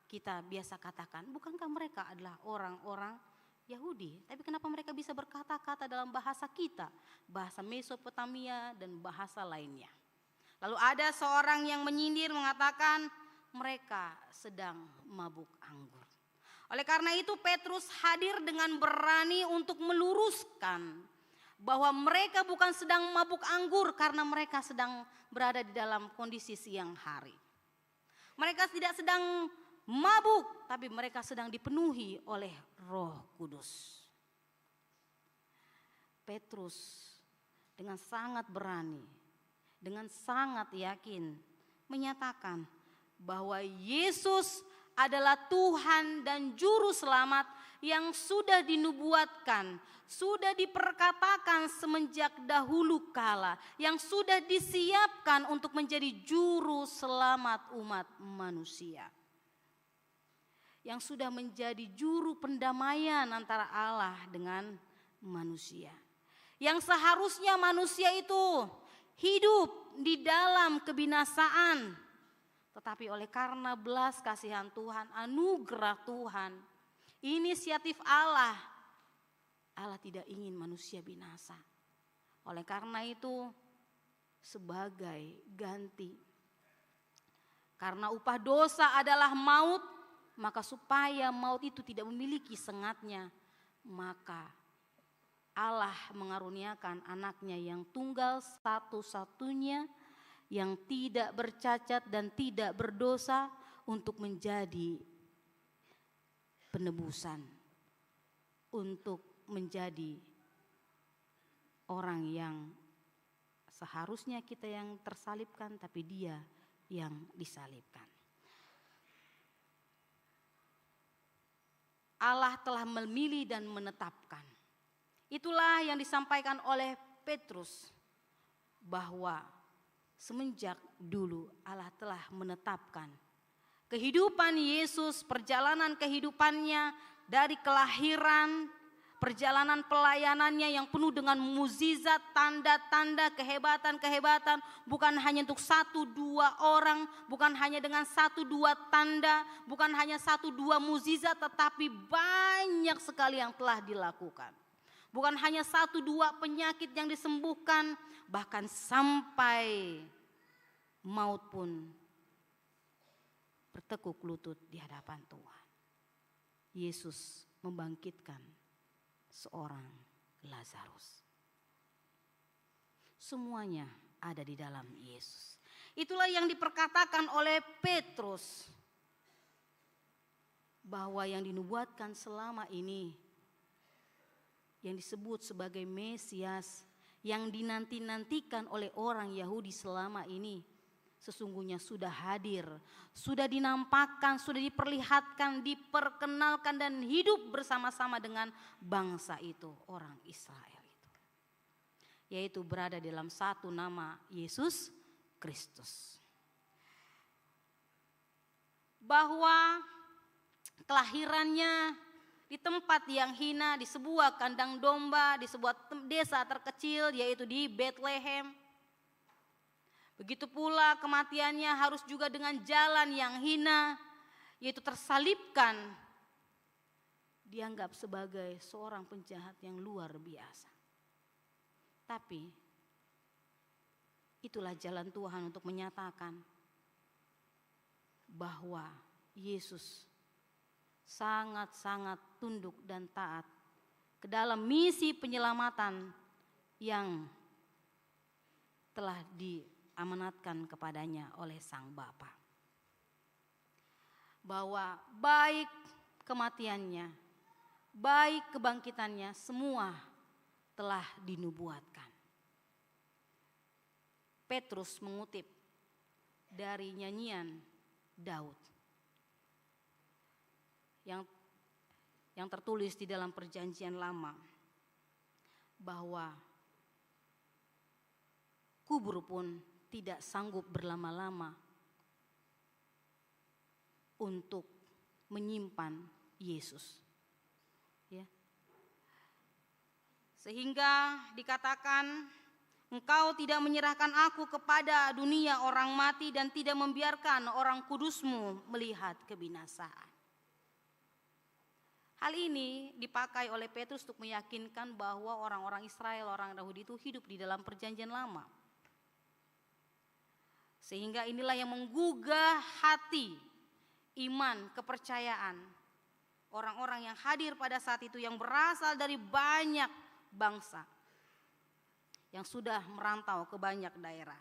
kita biasa katakan? Bukankah mereka adalah orang-orang Yahudi? Tapi kenapa mereka bisa berkata-kata dalam bahasa kita, bahasa Mesopotamia dan bahasa lainnya? Lalu ada seorang yang menyindir mengatakan mereka sedang mabuk anggur. Oleh karena itu Petrus hadir dengan berani untuk meluruskan bahwa mereka bukan sedang mabuk anggur karena mereka sedang berada di dalam kondisi siang hari. Mereka tidak sedang mabuk, tapi mereka sedang dipenuhi oleh Roh Kudus. Petrus dengan sangat berani, dengan sangat yakin menyatakan bahwa Yesus adalah Tuhan dan Juru Selamat yang sudah dinubuatkan, sudah diperkatakan semenjak dahulu kala, yang sudah disiapkan untuk menjadi Juru Selamat umat manusia, yang sudah menjadi juru pendamaian antara Allah dengan manusia. Yang seharusnya manusia itu hidup di dalam kebinasaan, Tetapi oleh karena belas kasihan Tuhan, anugerah Tuhan, inisiatif Allah, Allah tidak ingin manusia binasa. Oleh karena itu, sebagai ganti, karena upah dosa adalah maut, maka supaya maut itu tidak memiliki sengatnya, maka Allah mengaruniakan anaknya yang tunggal satu-satunya, yang tidak bercacat dan tidak berdosa, untuk menjadi penebusan, untuk menjadi orang yang seharusnya kita yang tersalibkan, tapi dia yang disalibkan. Allah telah memilih dan menetapkan. Itulah yang disampaikan oleh Petrus, bahwa semenjak dulu Allah telah menetapkan kehidupan Yesus, perjalanan kehidupannya dari kelahiran, perjalanan pelayanannya yang penuh dengan mukjizat, tanda-tanda, kehebatan-kehebatan, bukan hanya untuk 1-2 orang, bukan hanya dengan 1-2 tanda, bukan hanya 1-2 mukjizat, tetapi banyak sekali yang telah dilakukan. Bukan hanya 1-2 penyakit yang disembuhkan, bahkan sampai maut pun bertekuk lutut di hadapan Tuhan. Yesus membangkitkan seorang Lazarus. Semuanya ada di dalam Yesus. Itulah yang diperkatakan oleh Petrus, bahwa yang dinubuatkan selama ini, yang disebut sebagai Mesias, yang dinanti-nantikan oleh orang Yahudi selama ini, sesungguhnya sudah hadir, sudah dinampakkan, sudah diperlihatkan, diperkenalkan dan hidup bersama-sama dengan bangsa itu, orang Israel itu. Yaitu berada dalam satu nama, Yesus Kristus. Bahwa kelahirannya di tempat yang hina, di sebuah kandang domba, di sebuah desa terkecil, yaitu di Bethlehem. Begitu pula kematiannya harus juga dengan jalan yang hina, yaitu tersalibkan, dianggap sebagai seorang penjahat yang luar biasa. Tapi itulah jalan Tuhan untuk menyatakan bahwa Yesus sangat-sangat tunduk dan taat ke dalam misi penyelamatan yang telah diamanatkan kepadanya oleh Sang Bapa. Bahwa baik kematiannya, baik kebangkitannya, semua telah dinubuatkan. Petrus mengutip dari nyanyian Daud yang tertulis di dalam Perjanjian Lama, bahwa kubur pun tidak sanggup berlama-lama untuk menyimpan Yesus. Ya. Sehingga dikatakan, engkau tidak menyerahkan aku kepada dunia orang mati dan tidak membiarkan orang kudusmu melihat kebinasaan. Hal ini dipakai oleh Petrus untuk meyakinkan bahwa orang-orang Israel, orang Yahudi itu hidup di dalam Perjanjian Lama. Sehingga inilah yang menggugah hati, iman, kepercayaan orang-orang yang hadir pada saat itu, yang berasal dari banyak bangsa, yang sudah merantau ke banyak daerah,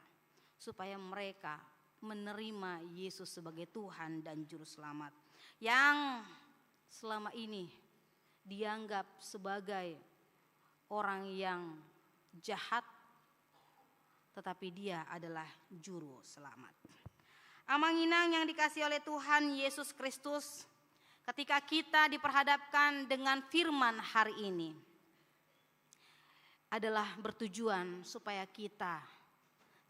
supaya mereka menerima Yesus sebagai Tuhan dan Juru Selamat, yang selama ini dianggap sebagai orang yang jahat, tetapi dia adalah Juru Selamat. Amanginang yang dikasihi oleh Tuhan Yesus Kristus, ketika kita diperhadapkan dengan firman hari ini, adalah bertujuan supaya kita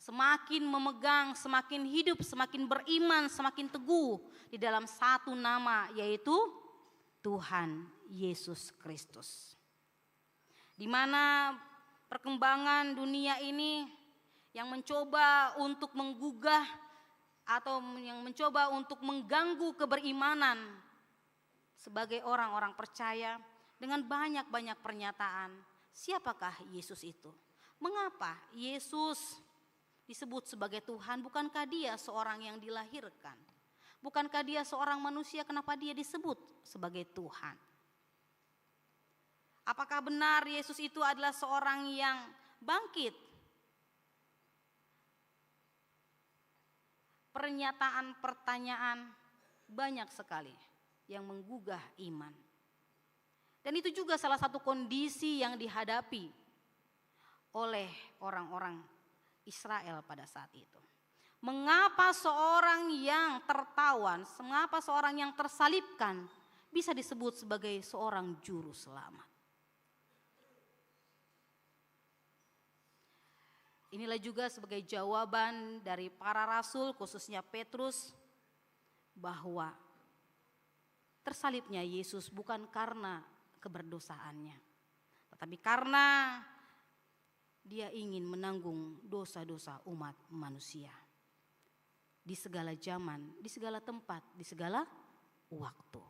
semakin memegang, semakin hidup, semakin beriman, semakin teguh di dalam satu nama, yaitu Tuhan Yesus Kristus. Di mana perkembangan dunia ini yang mencoba untuk menggugah atau yang mencoba untuk mengganggu keberimanan sebagai orang-orang percaya dengan banyak-banyak pernyataan. Siapakah Yesus itu? Mengapa Yesus disebut sebagai Tuhan? Bukankah dia seorang yang dilahirkan? Bukankah dia seorang manusia? Kenapa dia disebut sebagai Tuhan? Apakah benar Yesus itu adalah seorang yang bangkit? Pernyataan pertanyaan banyak sekali yang menggugah iman. Dan itu juga salah satu kondisi yang dihadapi oleh orang-orang Israel pada saat itu. Mengapa seorang yang tertawan, mengapa seorang yang tersalibkan bisa disebut sebagai seorang juru selamat? Inilah juga sebagai jawaban dari para rasul, khususnya Petrus, bahwa tersalibnya Yesus bukan karena keberdosaannya, tetapi karena dia ingin menanggung dosa-dosa umat manusia di segala zaman, di segala tempat, di segala waktu.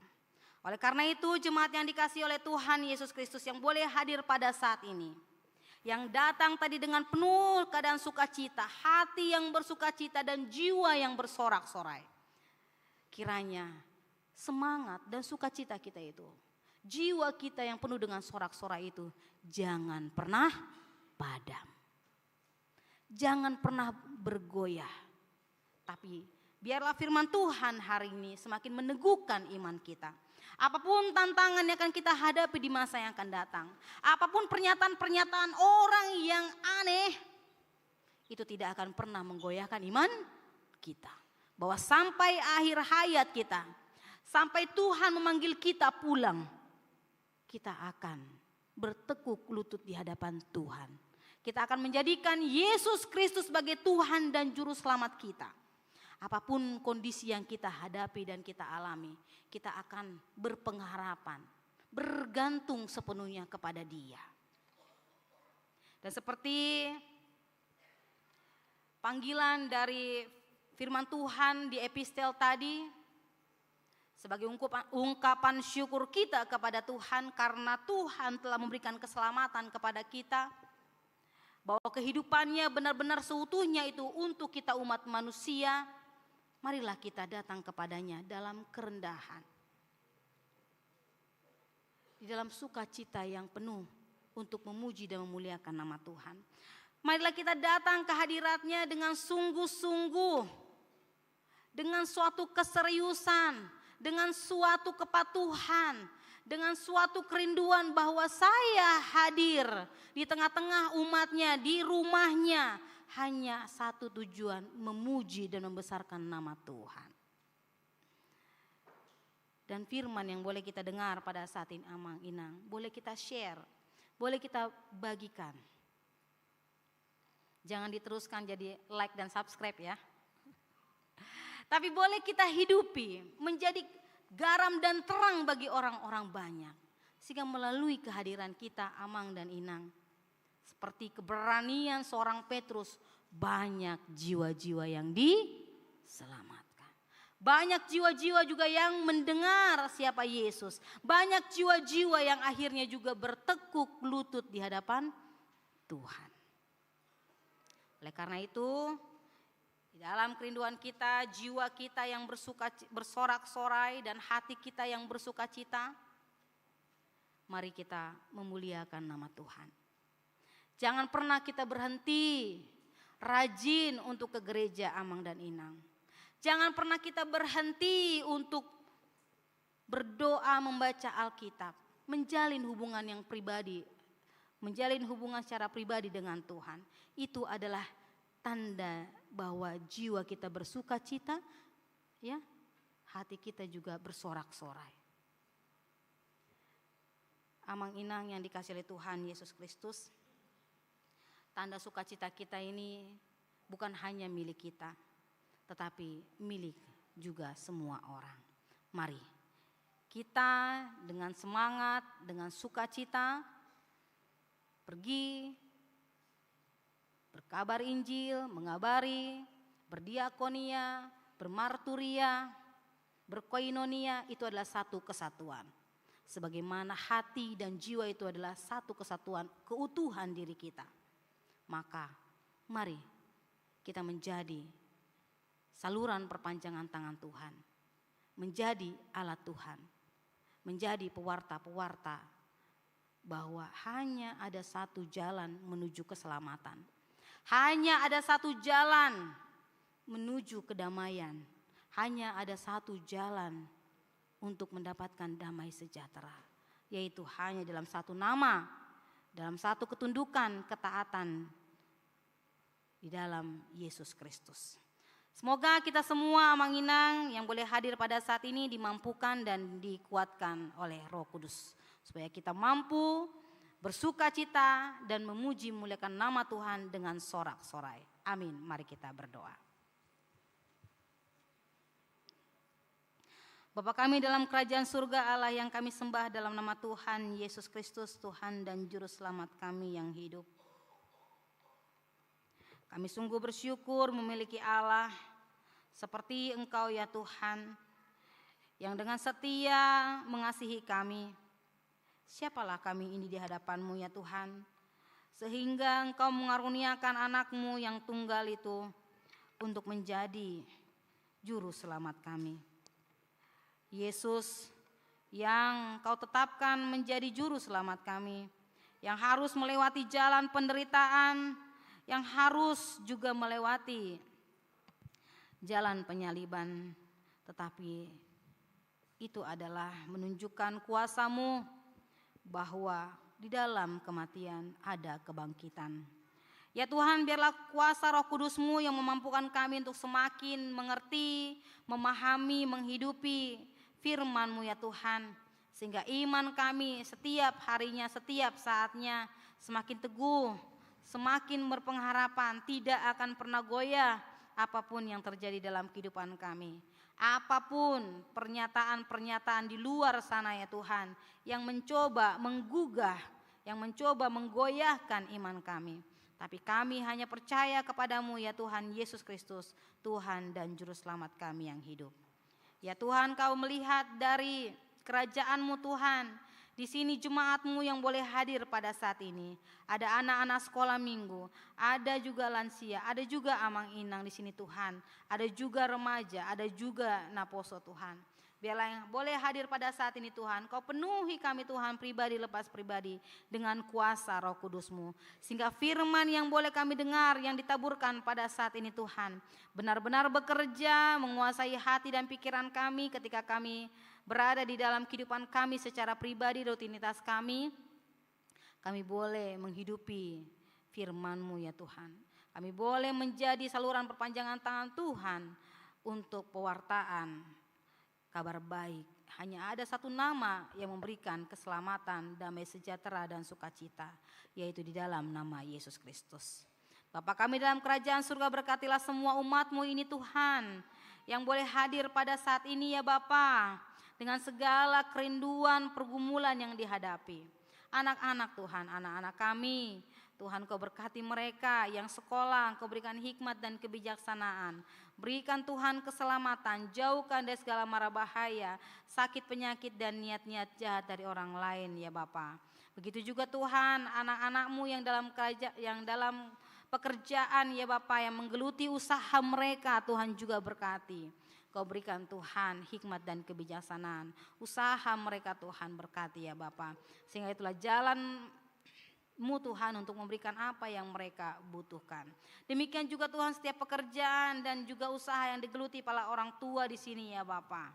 Oleh karena itu, jemaat yang dikasihi oleh Tuhan Yesus Kristus yang boleh hadir pada saat ini, yang datang tadi dengan penuh keadaan sukacita, hati yang bersukacita dan jiwa yang bersorak-sorai. Kiranya semangat dan sukacita kita itu, jiwa kita yang penuh dengan sorak-sorai itu jangan pernah padam. Jangan pernah bergoyah. Tapi biarlah firman Tuhan hari ini semakin meneguhkan iman kita. Apapun tantangan yang akan kita hadapi di masa yang akan datang, apapun pernyataan-pernyataan orang yang aneh, itu tidak akan pernah menggoyahkan iman kita. Bahwa sampai akhir hayat kita, sampai Tuhan memanggil kita pulang, kita akan bertekuk lutut di hadapan Tuhan. Kita akan menjadikan Yesus Kristus sebagai Tuhan dan Juru Selamat kita. Apapun kondisi yang kita hadapi dan kita alami, kita akan berpengharapan, bergantung sepenuhnya kepada Dia. Dan seperti panggilan dari firman Tuhan di epistel tadi, sebagai ungkapan syukur kita kepada Tuhan karena Tuhan telah memberikan keselamatan kepada kita, bahwa kehidupannya benar-benar seutuhnya itu untuk kita umat manusia. Marilah kita datang kepadanya dalam kerendahan, di dalam sukacita yang penuh untuk memuji dan memuliakan nama Tuhan. Marilah kita datang ke hadiratnya dengan sungguh-sungguh, dengan suatu keseriusan, dengan suatu kepatuhan, dengan suatu kerinduan bahwa saya hadir di tengah-tengah umatnya, di rumahnya, hanya satu tujuan, memuji dan membesarkan nama Tuhan. Dan firman yang boleh kita dengar pada saat ini Amang Inang, boleh kita share, boleh kita bagikan. Jangan diteruskan jadi like dan subscribe ya. Tapi boleh kita hidupi, menjadi garam dan terang bagi orang-orang banyak. Sehingga melalui kehadiran kita Amang dan Inang, seperti keberanian seorang Petrus, banyak jiwa-jiwa yang diselamatkan. Banyak jiwa-jiwa juga yang mendengar siapa Yesus. Banyak jiwa-jiwa yang akhirnya juga bertekuk lutut di hadapan Tuhan. Oleh karena itu, di dalam kerinduan kita, jiwa kita yang bersorak-sorai dan hati kita yang bersukacita, mari kita memuliakan nama Tuhan. Jangan pernah kita berhenti rajin untuk ke gereja Amang dan Inang. Jangan pernah kita berhenti untuk berdoa, membaca Alkitab, menjalin hubungan yang pribadi, menjalin hubungan secara pribadi dengan Tuhan. Itu adalah tanda bahwa jiwa kita bersukacita, ya, hati kita juga bersorak-sorai. Amang Inang yang dikasihi oleh Tuhan Yesus Kristus, tanda sukacita kita ini bukan hanya milik kita, tetapi milik juga semua orang. Mari kita dengan semangat, dengan sukacita pergi berkabar Injil, mengabari, berdiakonia, bermarturia, berkoinonia itu adalah satu kesatuan. Sebagaimana hati dan jiwa itu adalah satu kesatuan, keutuhan diri kita. Maka mari kita menjadi saluran perpanjangan tangan Tuhan, menjadi alat Tuhan, menjadi pewarta-pewarta bahwa hanya ada satu jalan menuju keselamatan. Hanya ada satu jalan menuju kedamaian. Hanya ada satu jalan untuk mendapatkan damai sejahtera, yaitu hanya dalam satu nama, dalam satu ketundukan, ketaatan di dalam Yesus Kristus. Semoga kita semua Amang Inang yang boleh hadir pada saat ini dimampukan dan dikuatkan oleh Roh Kudus, supaya kita mampu bersuka cita dan memuji muliakan nama Tuhan dengan sorak-sorai. Amin. Mari kita berdoa. Bapa kami dalam kerajaan surga, Allah yang kami sembah dalam nama Tuhan Yesus Kristus, Tuhan dan Juru Selamat kami yang hidup. Kami sungguh bersyukur memiliki Allah seperti Engkau ya Tuhan, yang dengan setia mengasihi kami. Siapalah kami ini di hadapan-Mu ya Tuhan, sehingga Engkau mengaruniakan anak-Mu yang tunggal itu untuk menjadi Juru Selamat kami. Yesus yang Kau tetapkan menjadi Juru Selamat kami, yang harus melewati jalan penderitaan, yang harus juga melewati jalan penyaliban, tetapi itu adalah menunjukkan kuasa-Mu bahwa di dalam kematian ada kebangkitan. Ya Tuhan, biarlah kuasa Roh Kudus-Mu yang memampukan kami untuk semakin mengerti, memahami, menghidupi firman-Mu ya Tuhan, sehingga iman kami setiap harinya, setiap saatnya semakin teguh, semakin berpengharapan, tidak akan pernah goyah apapun yang terjadi dalam kehidupan kami. Apapun pernyataan-pernyataan di luar sana ya Tuhan, yang mencoba menggugah, yang mencoba menggoyahkan iman kami. Tapi kami hanya percaya kepadamu ya Tuhan Yesus Kristus, Tuhan dan Juru Selamat kami yang hidup. Ya Tuhan, Kau melihat dari kerajaan-Mu Tuhan, di sini jemaat-Mu yang boleh hadir pada saat ini. Ada anak-anak sekolah minggu, ada juga lansia, ada juga Amang Inang di sini Tuhan. Ada juga remaja, ada juga Naposo Tuhan. Biarlah yang boleh hadir pada saat ini Tuhan, Kau penuhi kami Tuhan pribadi lepas pribadi dengan kuasa Roh Kudus-Mu. Sehingga firman yang boleh kami dengar, yang ditaburkan pada saat ini Tuhan, benar-benar bekerja menguasai hati dan pikiran kami ketika kami berada di dalam kehidupan kami secara pribadi, rutinitas kami. Kami boleh menghidupi firman-Mu ya Tuhan. Kami boleh menjadi saluran perpanjangan tangan Tuhan untuk pewartaan kabar baik. Hanya ada satu nama yang memberikan keselamatan, damai sejahtera dan sukacita, yaitu di dalam nama Yesus Kristus. Bapa kami dalam kerajaan surga, berkatilah semua umat-Mu ini Tuhan, yang boleh hadir pada saat ini ya Bapa, dengan segala kerinduan, pergumulan yang dihadapi. Anak-anak Tuhan, anak-anak kami, Tuhan Kau berkati mereka yang sekolah, Kau berikan hikmat dan kebijaksanaan. Berikan Tuhan keselamatan, jauhkan dari segala mara bahaya, sakit penyakit dan niat-niat jahat dari orang lain ya Bapa. Begitu juga Tuhan, anak-anak-Mu yang dalam pekerjaan ya Bapa, yang menggeluti usaha mereka, Tuhan juga berkati. Kau berikan Tuhan hikmat dan kebijaksanaan. Usaha mereka Tuhan berkati ya Bapa. Sehingga itulah jalan-Mu Tuhan untuk memberikan apa yang mereka butuhkan. Demikian juga Tuhan setiap pekerjaan dan juga usaha yang digeluti para orang tua di sini ya Bapa.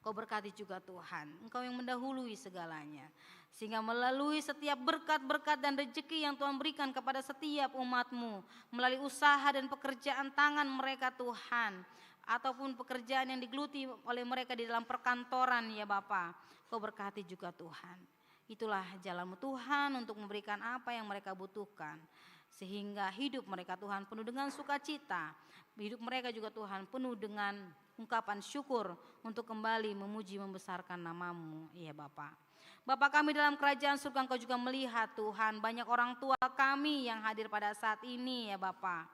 Kau berkati juga Tuhan. Engkau yang mendahului segalanya. Sehingga melalui setiap berkat-berkat dan rezeki yang Tuhan berikan kepada setiap umat-Mu, melalui usaha dan pekerjaan tangan mereka Tuhan, ataupun pekerjaan yang digeluti oleh mereka di dalam perkantoran ya Bapa, Kau berkati juga Tuhan. Itulah jalan-Mu Tuhan untuk memberikan apa yang mereka butuhkan, sehingga hidup mereka Tuhan penuh dengan sukacita. Hidup mereka juga Tuhan penuh dengan ungkapan syukur untuk kembali memuji membesarkan nama-Mu ya Bapa. Bapa kami dalam kerajaan surga, Engkau juga melihat Tuhan banyak orang tua kami yang hadir pada saat ini ya Bapa.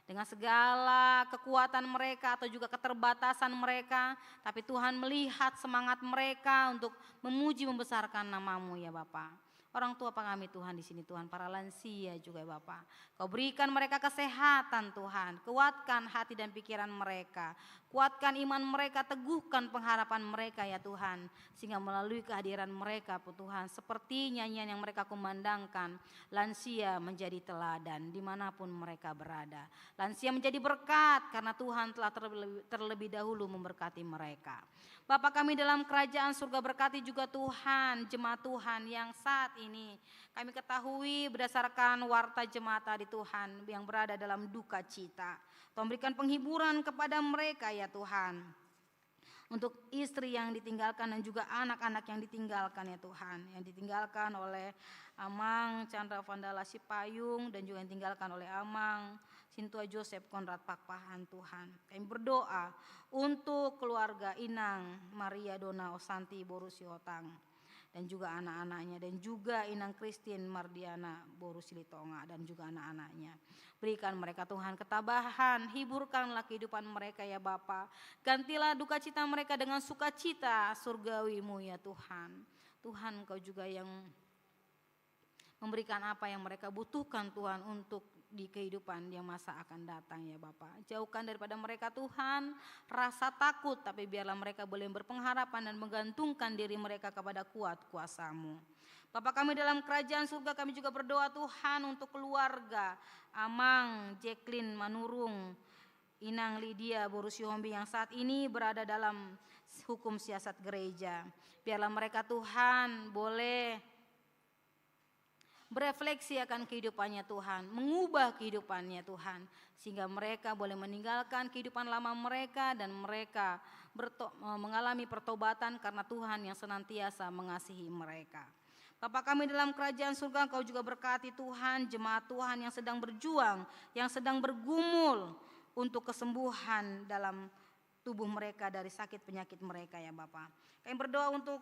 dengan segala kekuatan mereka atau juga keterbatasan mereka, tapi Tuhan melihat semangat mereka untuk memuji membesarkan nama-Mu ya Bapa. Orang tua kami Tuhan di sini Tuhan, para lansia juga Bapa. Kau berikan mereka kesehatan Tuhan, kuatkan hati dan pikiran mereka, kuatkan iman mereka, teguhkan pengharapan mereka ya Tuhan. Sehingga melalui kehadiran mereka Tuhan, seperti nyanyian yang mereka kumandangkan, lansia menjadi teladan dimanapun mereka berada. Lansia menjadi berkat karena Tuhan telah terlebih dahulu memberkati mereka. Bapa kami dalam kerajaan surga, berkati juga Tuhan, jemaat Tuhan yang saat ini kami ketahui berdasarkan warta jemaat tadi Tuhan yang berada dalam duka cita. Tuhan berikan penghiburan kepada mereka ya Tuhan. Untuk istri yang ditinggalkan dan juga anak-anak yang ditinggalkan ya Tuhan. Yang ditinggalkan oleh Amang Chandra Vandala Sipayung dan juga yang ditinggalkan oleh Amang Sintua Joseph Konrad Pakpahan Tuhan. Kami berdoa untuk keluarga Inang Maria Dona Osanti Borusiotang dan juga anak-anaknya, dan juga Inang Christine Mardiana Borusilitonga dan juga anak-anaknya. Berikan mereka Tuhan ketabahan, hiburkanlah kehidupan mereka ya Bapa. Gantilah duka cita mereka dengan sukacita surgawi-Mu ya Tuhan. Tuhan Engkau juga yang memberikan apa yang mereka butuhkan Tuhan untuk di kehidupan yang masa akan datang ya Bapa. Jauhkan daripada mereka Tuhan rasa takut, tapi biarlah mereka boleh berpengharapan dan menggantungkan diri mereka kepada kuat kuasa-Mu. Bapa kami dalam kerajaan surga, kami juga berdoa Tuhan untuk keluarga Amang Jacqueline Manurung, Inang Lydia Borusiombi yang saat ini berada dalam hukum siasat gereja. Biarlah mereka Tuhan boleh berefleksi akan kehidupannya Tuhan, mengubah kehidupannya Tuhan, sehingga mereka boleh meninggalkan kehidupan lama mereka dan mereka mengalami pertobatan karena Tuhan yang senantiasa mengasihi mereka. Bapa kami dalam kerajaan surga, Engkau juga berkati Tuhan jemaat Tuhan yang sedang berjuang, yang sedang bergumul untuk kesembuhan dalam tubuh mereka dari sakit penyakit mereka ya Bapa. Kami berdoa untuk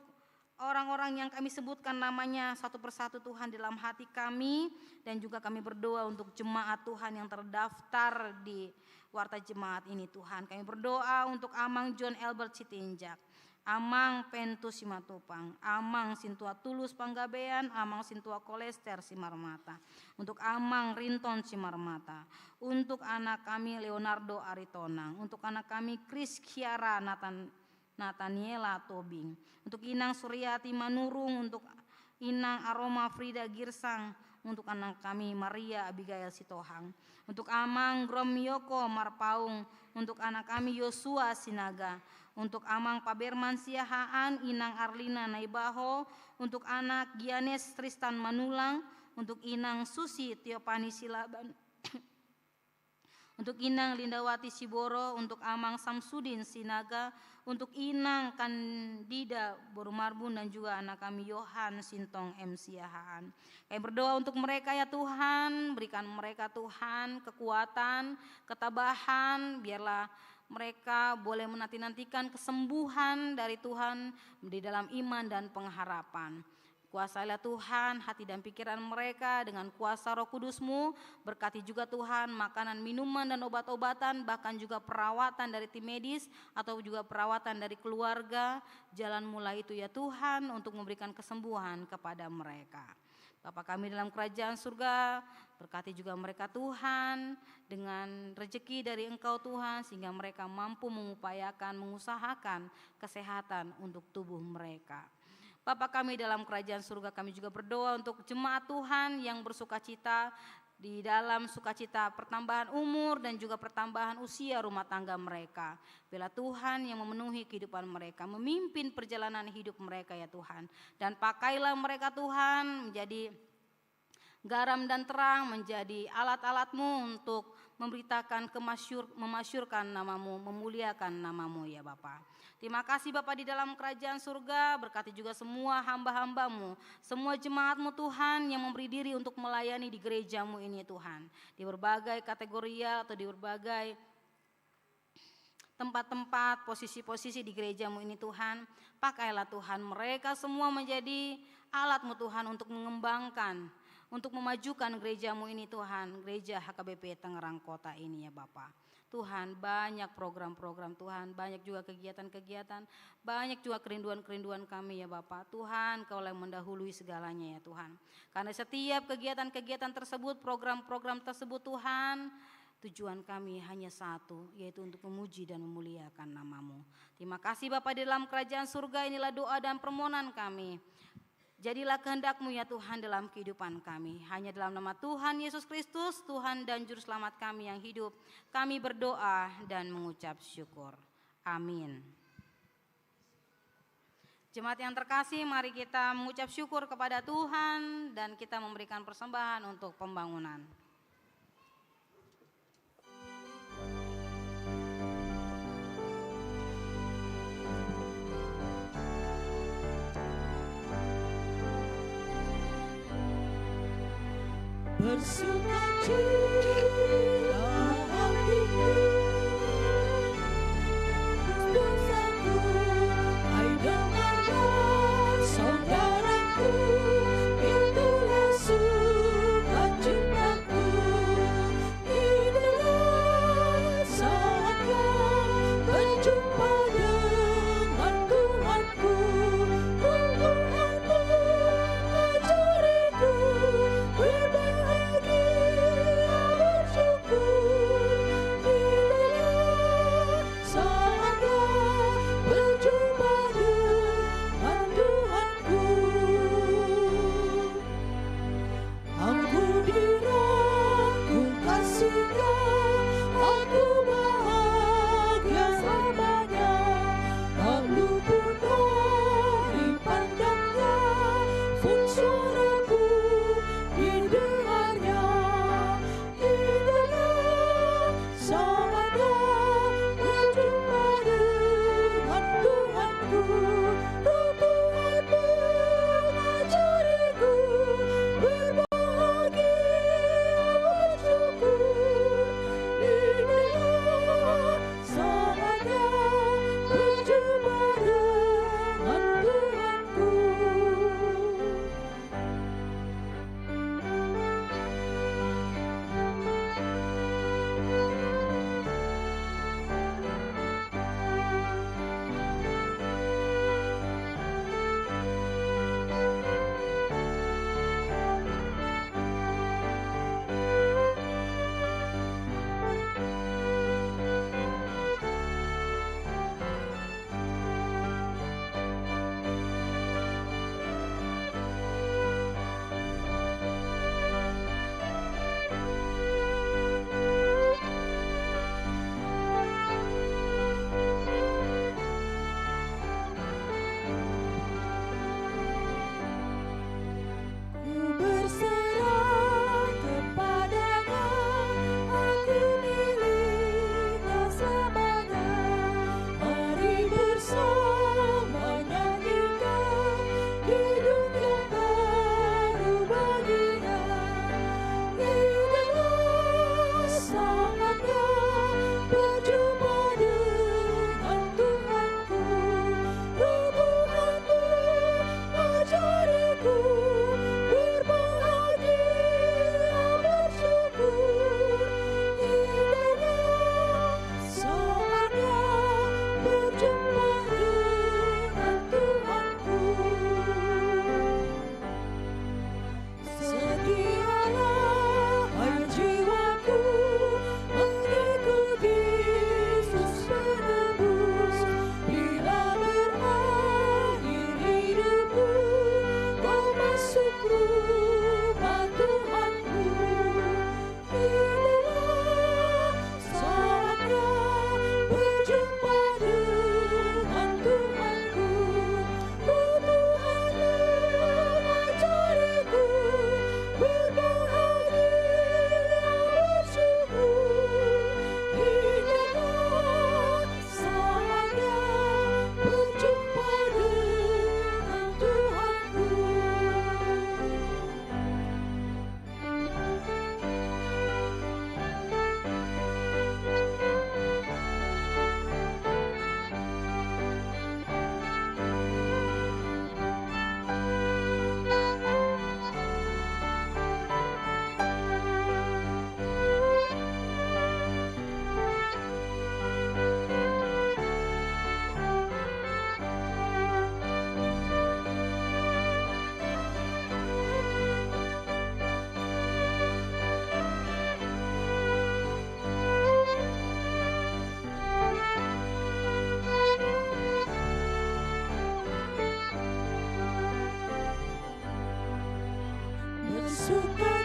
orang-orang yang kami sebutkan namanya satu persatu Tuhan dalam hati kami, dan juga kami berdoa untuk jemaat Tuhan yang terdaftar di warta jemaat ini Tuhan. Kami berdoa untuk Amang John Albert Sitinjak, Amang Pentus Simatupang, Amang Sintua Tulus Panggabean, Amang Sintua Kolester Simarmata, untuk Amang Rinton Simarmata, untuk anak kami Leonardo Aritonang, untuk anak kami Chris Kiara Nataniela Tobing, untuk Inang Suryati Manurung, untuk Inang Aroma Frida Girsang, untuk anak kami Maria Abigail Sitohang, untuk Amang Grom Yoko Marpaung, untuk anak kami Yosua Sinaga, untuk Amang Paberman Siahaan, Inang Arlina Naibaho, untuk anak Gianes Tristan Manulang, untuk Inang Susi Tiopani Silaban, untuk Inang Lindawati Siboro, untuk Amang Samsudin Sinaga, untuk Inang Kandida Borumarbun dan juga anak kami Yohan Sintong M. Siahaan. Kami berdoa untuk mereka ya Tuhan, berikan mereka Tuhan kekuatan, ketabahan, biarlah mereka boleh menanti-nantikan kesembuhan dari Tuhan di dalam iman dan pengharapan. Kuasailah Tuhan hati dan pikiran mereka dengan kuasa Roh Kudus-Mu. Berkati juga Tuhan makanan, minuman dan obat-obatan, bahkan juga perawatan dari tim medis atau juga perawatan dari keluarga. Jalan mulai itu ya Tuhan untuk memberikan kesembuhan kepada mereka. Bapa kami dalam kerajaan surga, berkati juga mereka Tuhan dengan rezeki dari Engkau Tuhan, sehingga mereka mampu mengusahakan kesehatan untuk tubuh mereka. Bapa kami dalam kerajaan surga, kami juga berdoa untuk jemaat Tuhan yang bersukacita di dalam sukacita pertambahan umur dan juga pertambahan usia rumah tangga mereka. Bila Tuhan yang memenuhi kehidupan mereka, memimpin perjalanan hidup mereka ya Tuhan. Dan pakailah mereka Tuhan menjadi garam dan terang, menjadi alat-alat-Mu untuk memberitakan memasyurkan nama-Mu, memuliakan nama-Mu ya Bapa. Terima kasih Bapa di dalam kerajaan surga, berkati juga semua hamba-hamba-Mu, semua jemaat-Mu Tuhan yang memberi diri untuk melayani di gereja-Mu ini Tuhan. Di berbagai kategori atau di berbagai tempat-tempat, posisi-posisi di gereja-Mu ini Tuhan. Pakailah Tuhan mereka semua menjadi alat-Mu Tuhan untuk mengembangkan untuk memajukan gerejamu ini Tuhan, gereja HKBP Tangerang Kota ini ya Bapa. Tuhan, banyak program-program Tuhan, banyak juga kegiatan-kegiatan, banyak juga kerinduan-kerinduan kami ya Bapa. Tuhan, Kau yang mendahului segalanya ya Tuhan. Karena setiap kegiatan-kegiatan tersebut, program-program tersebut Tuhan, tujuan kami hanya satu, yaitu untuk memuji dan memuliakan nama-Mu. Terima kasih Bapa, di dalam kerajaan surga inilah doa dan permohonan kami. Jadilah kehendak-Mu ya Tuhan dalam kehidupan kami. Hanya dalam nama Tuhan Yesus Kristus, Tuhan dan Juru Selamat kami yang hidup, kami berdoa dan mengucap syukur. Amin. Jemaat yang terkasih, mari kita mengucap syukur kepada Tuhan dan kita memberikan persembahan untuk pembangunan. Bersukacita hatiku, dosaku, hai denganlah saudaraku, itulah sukacitaku. Inilah saatnya berjumpa dengan Tuhanku. Tuhan mengajariku berbahagia.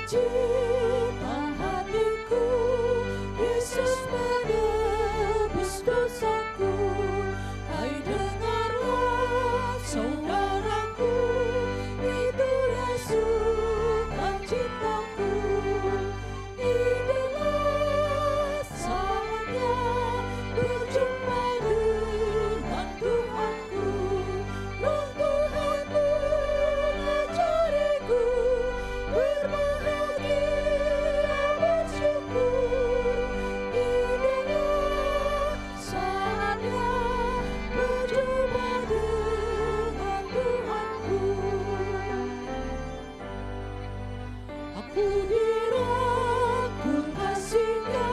Cita hatiku, Yesus menebus dosaku. Hai dengarlah saudaraku, itulah sukacitaku. Inilah saatnya berjumpa dengan Tuhanku. Roh Tuhan mengajariku berbahagia bersyukur. Inilah saatnya berjumpa dengan Tuhanku. Aku dirangkul kasih-Nya,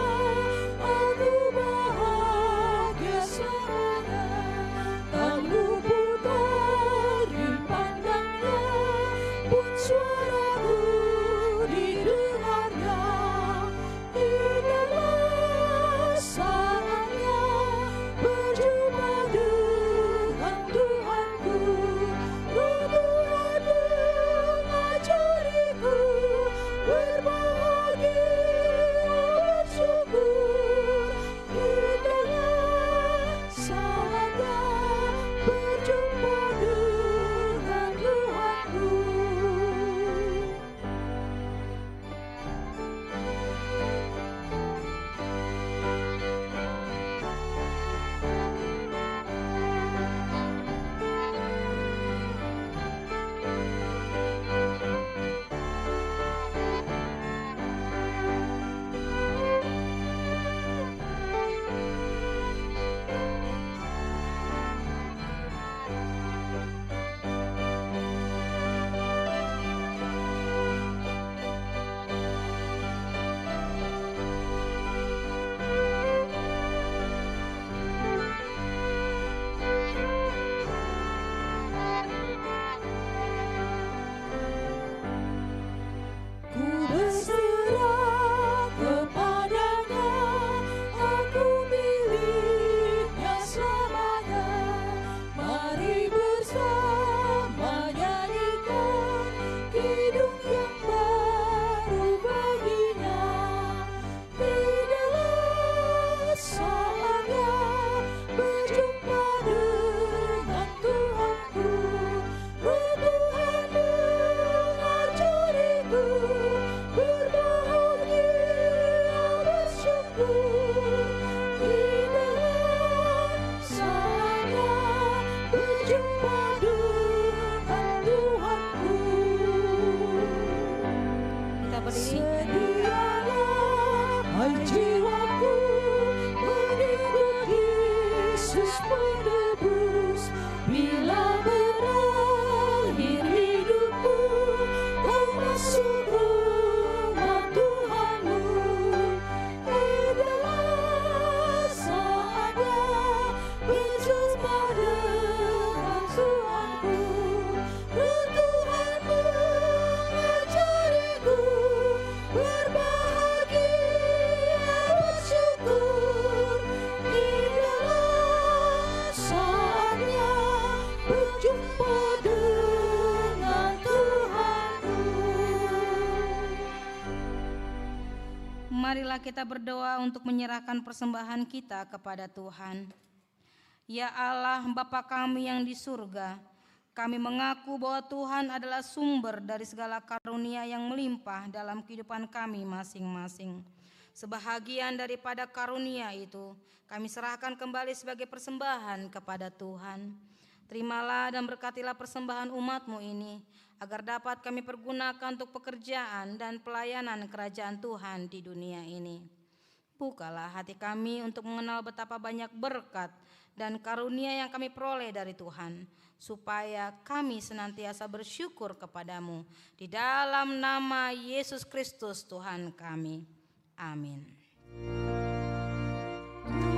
aku bahagia selamanya. Tak luput dari pandang-Nya, pun suaraku didengarnya. Inilah saatnya berjumpa dengan Tuhanku. Roh Tuhan mengajariku berbahagia bersyukur. Inilah saatnya berjumpa dengan Tuhanku. Ku berserah kepada-Nya, aku milik-Nya selamanya. Mari bersama nyanyikan kidung yang baru bagi-Nya. Inilah saatnya berjumpa dengan Tuhanku. Roh Tuhan mengajariku berbahagia bersyukur. Inilah saatnya berjumpa dengan Tuhanku. Kita berdiri. Sedialah hai jiwaku mengikut Yesus penebus. Bila berakhir hidupku, kau masuk rumah Tuhanmu. Inilah saatnya berjumpa dengan Tuhanku. Roh Tuhan mengajariku berbahagia bersyukur. Inilah saatnya berjumpa dengan Tuhanku. Marilah kita berdoa untuk menyerahkan persembahan kita kepada Tuhan. Ya Allah, Bapa kami yang di surga, kami mengaku bahwa Tuhan adalah sumber dari segala karunia yang melimpah dalam kehidupan kami masing-masing. Sebahagian daripada karunia itu, kami serahkan kembali sebagai persembahan kepada Tuhan. Terimalah dan berkatilah persembahan umat-Mu ini, agar dapat kami pergunakan untuk pekerjaan dan pelayanan kerajaan Tuhan di dunia ini. Bukalah hati kami untuk mengenal betapa banyak berkat dan karunia yang kami peroleh dari Tuhan, supaya kami senantiasa bersyukur kepadamu. Di dalam nama Yesus Kristus Tuhan kami. Amin. Tuhan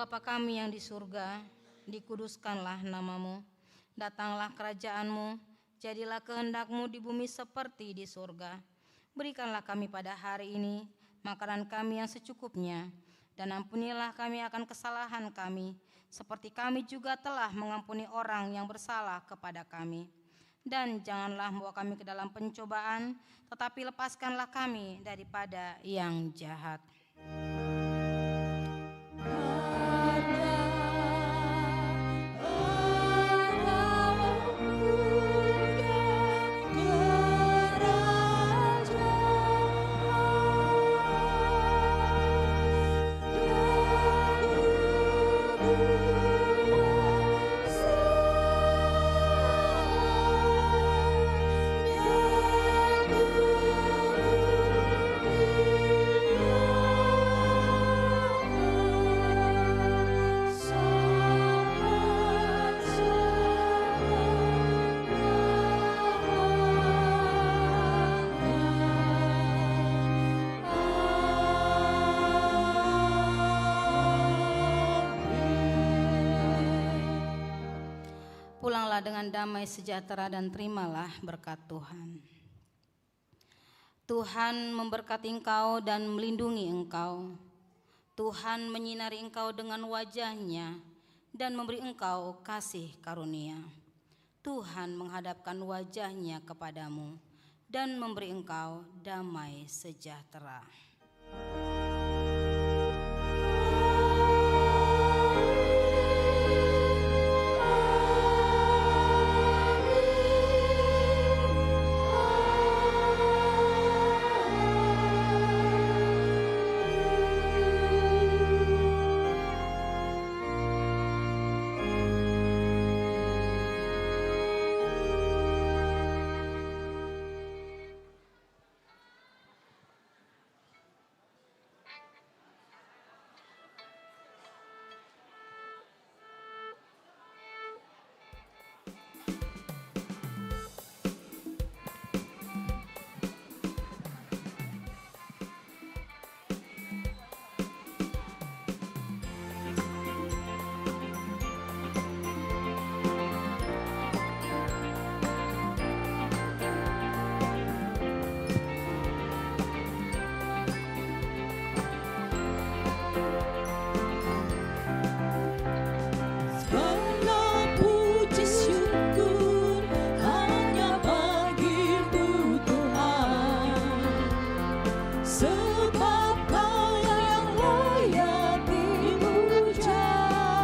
Bapa kami yang di surga, dikuduskanlah namamu, datanglah kerajaanmu, jadilah kehendak-Mu di bumi seperti di surga. Berikanlah kami pada hari ini makanan kami yang secukupnya, dan ampunilah kami akan kesalahan kami, seperti kami juga telah mengampuni orang yang bersalah kepada kami. Dan janganlah membawa kami ke dalam pencobaan, tetapi lepaskanlah kami daripada yang jahat. Pulanglah dengan damai sejahtera dan terimalah berkat Tuhan. Tuhan memberkati engkau dan melindungi engkau. Tuhan menyinari engkau dengan wajah-Nya dan memberi engkau kasih karunia. Tuhan menghadapkan wajah-Nya kepadamu dan memberi engkau damai sejahtera.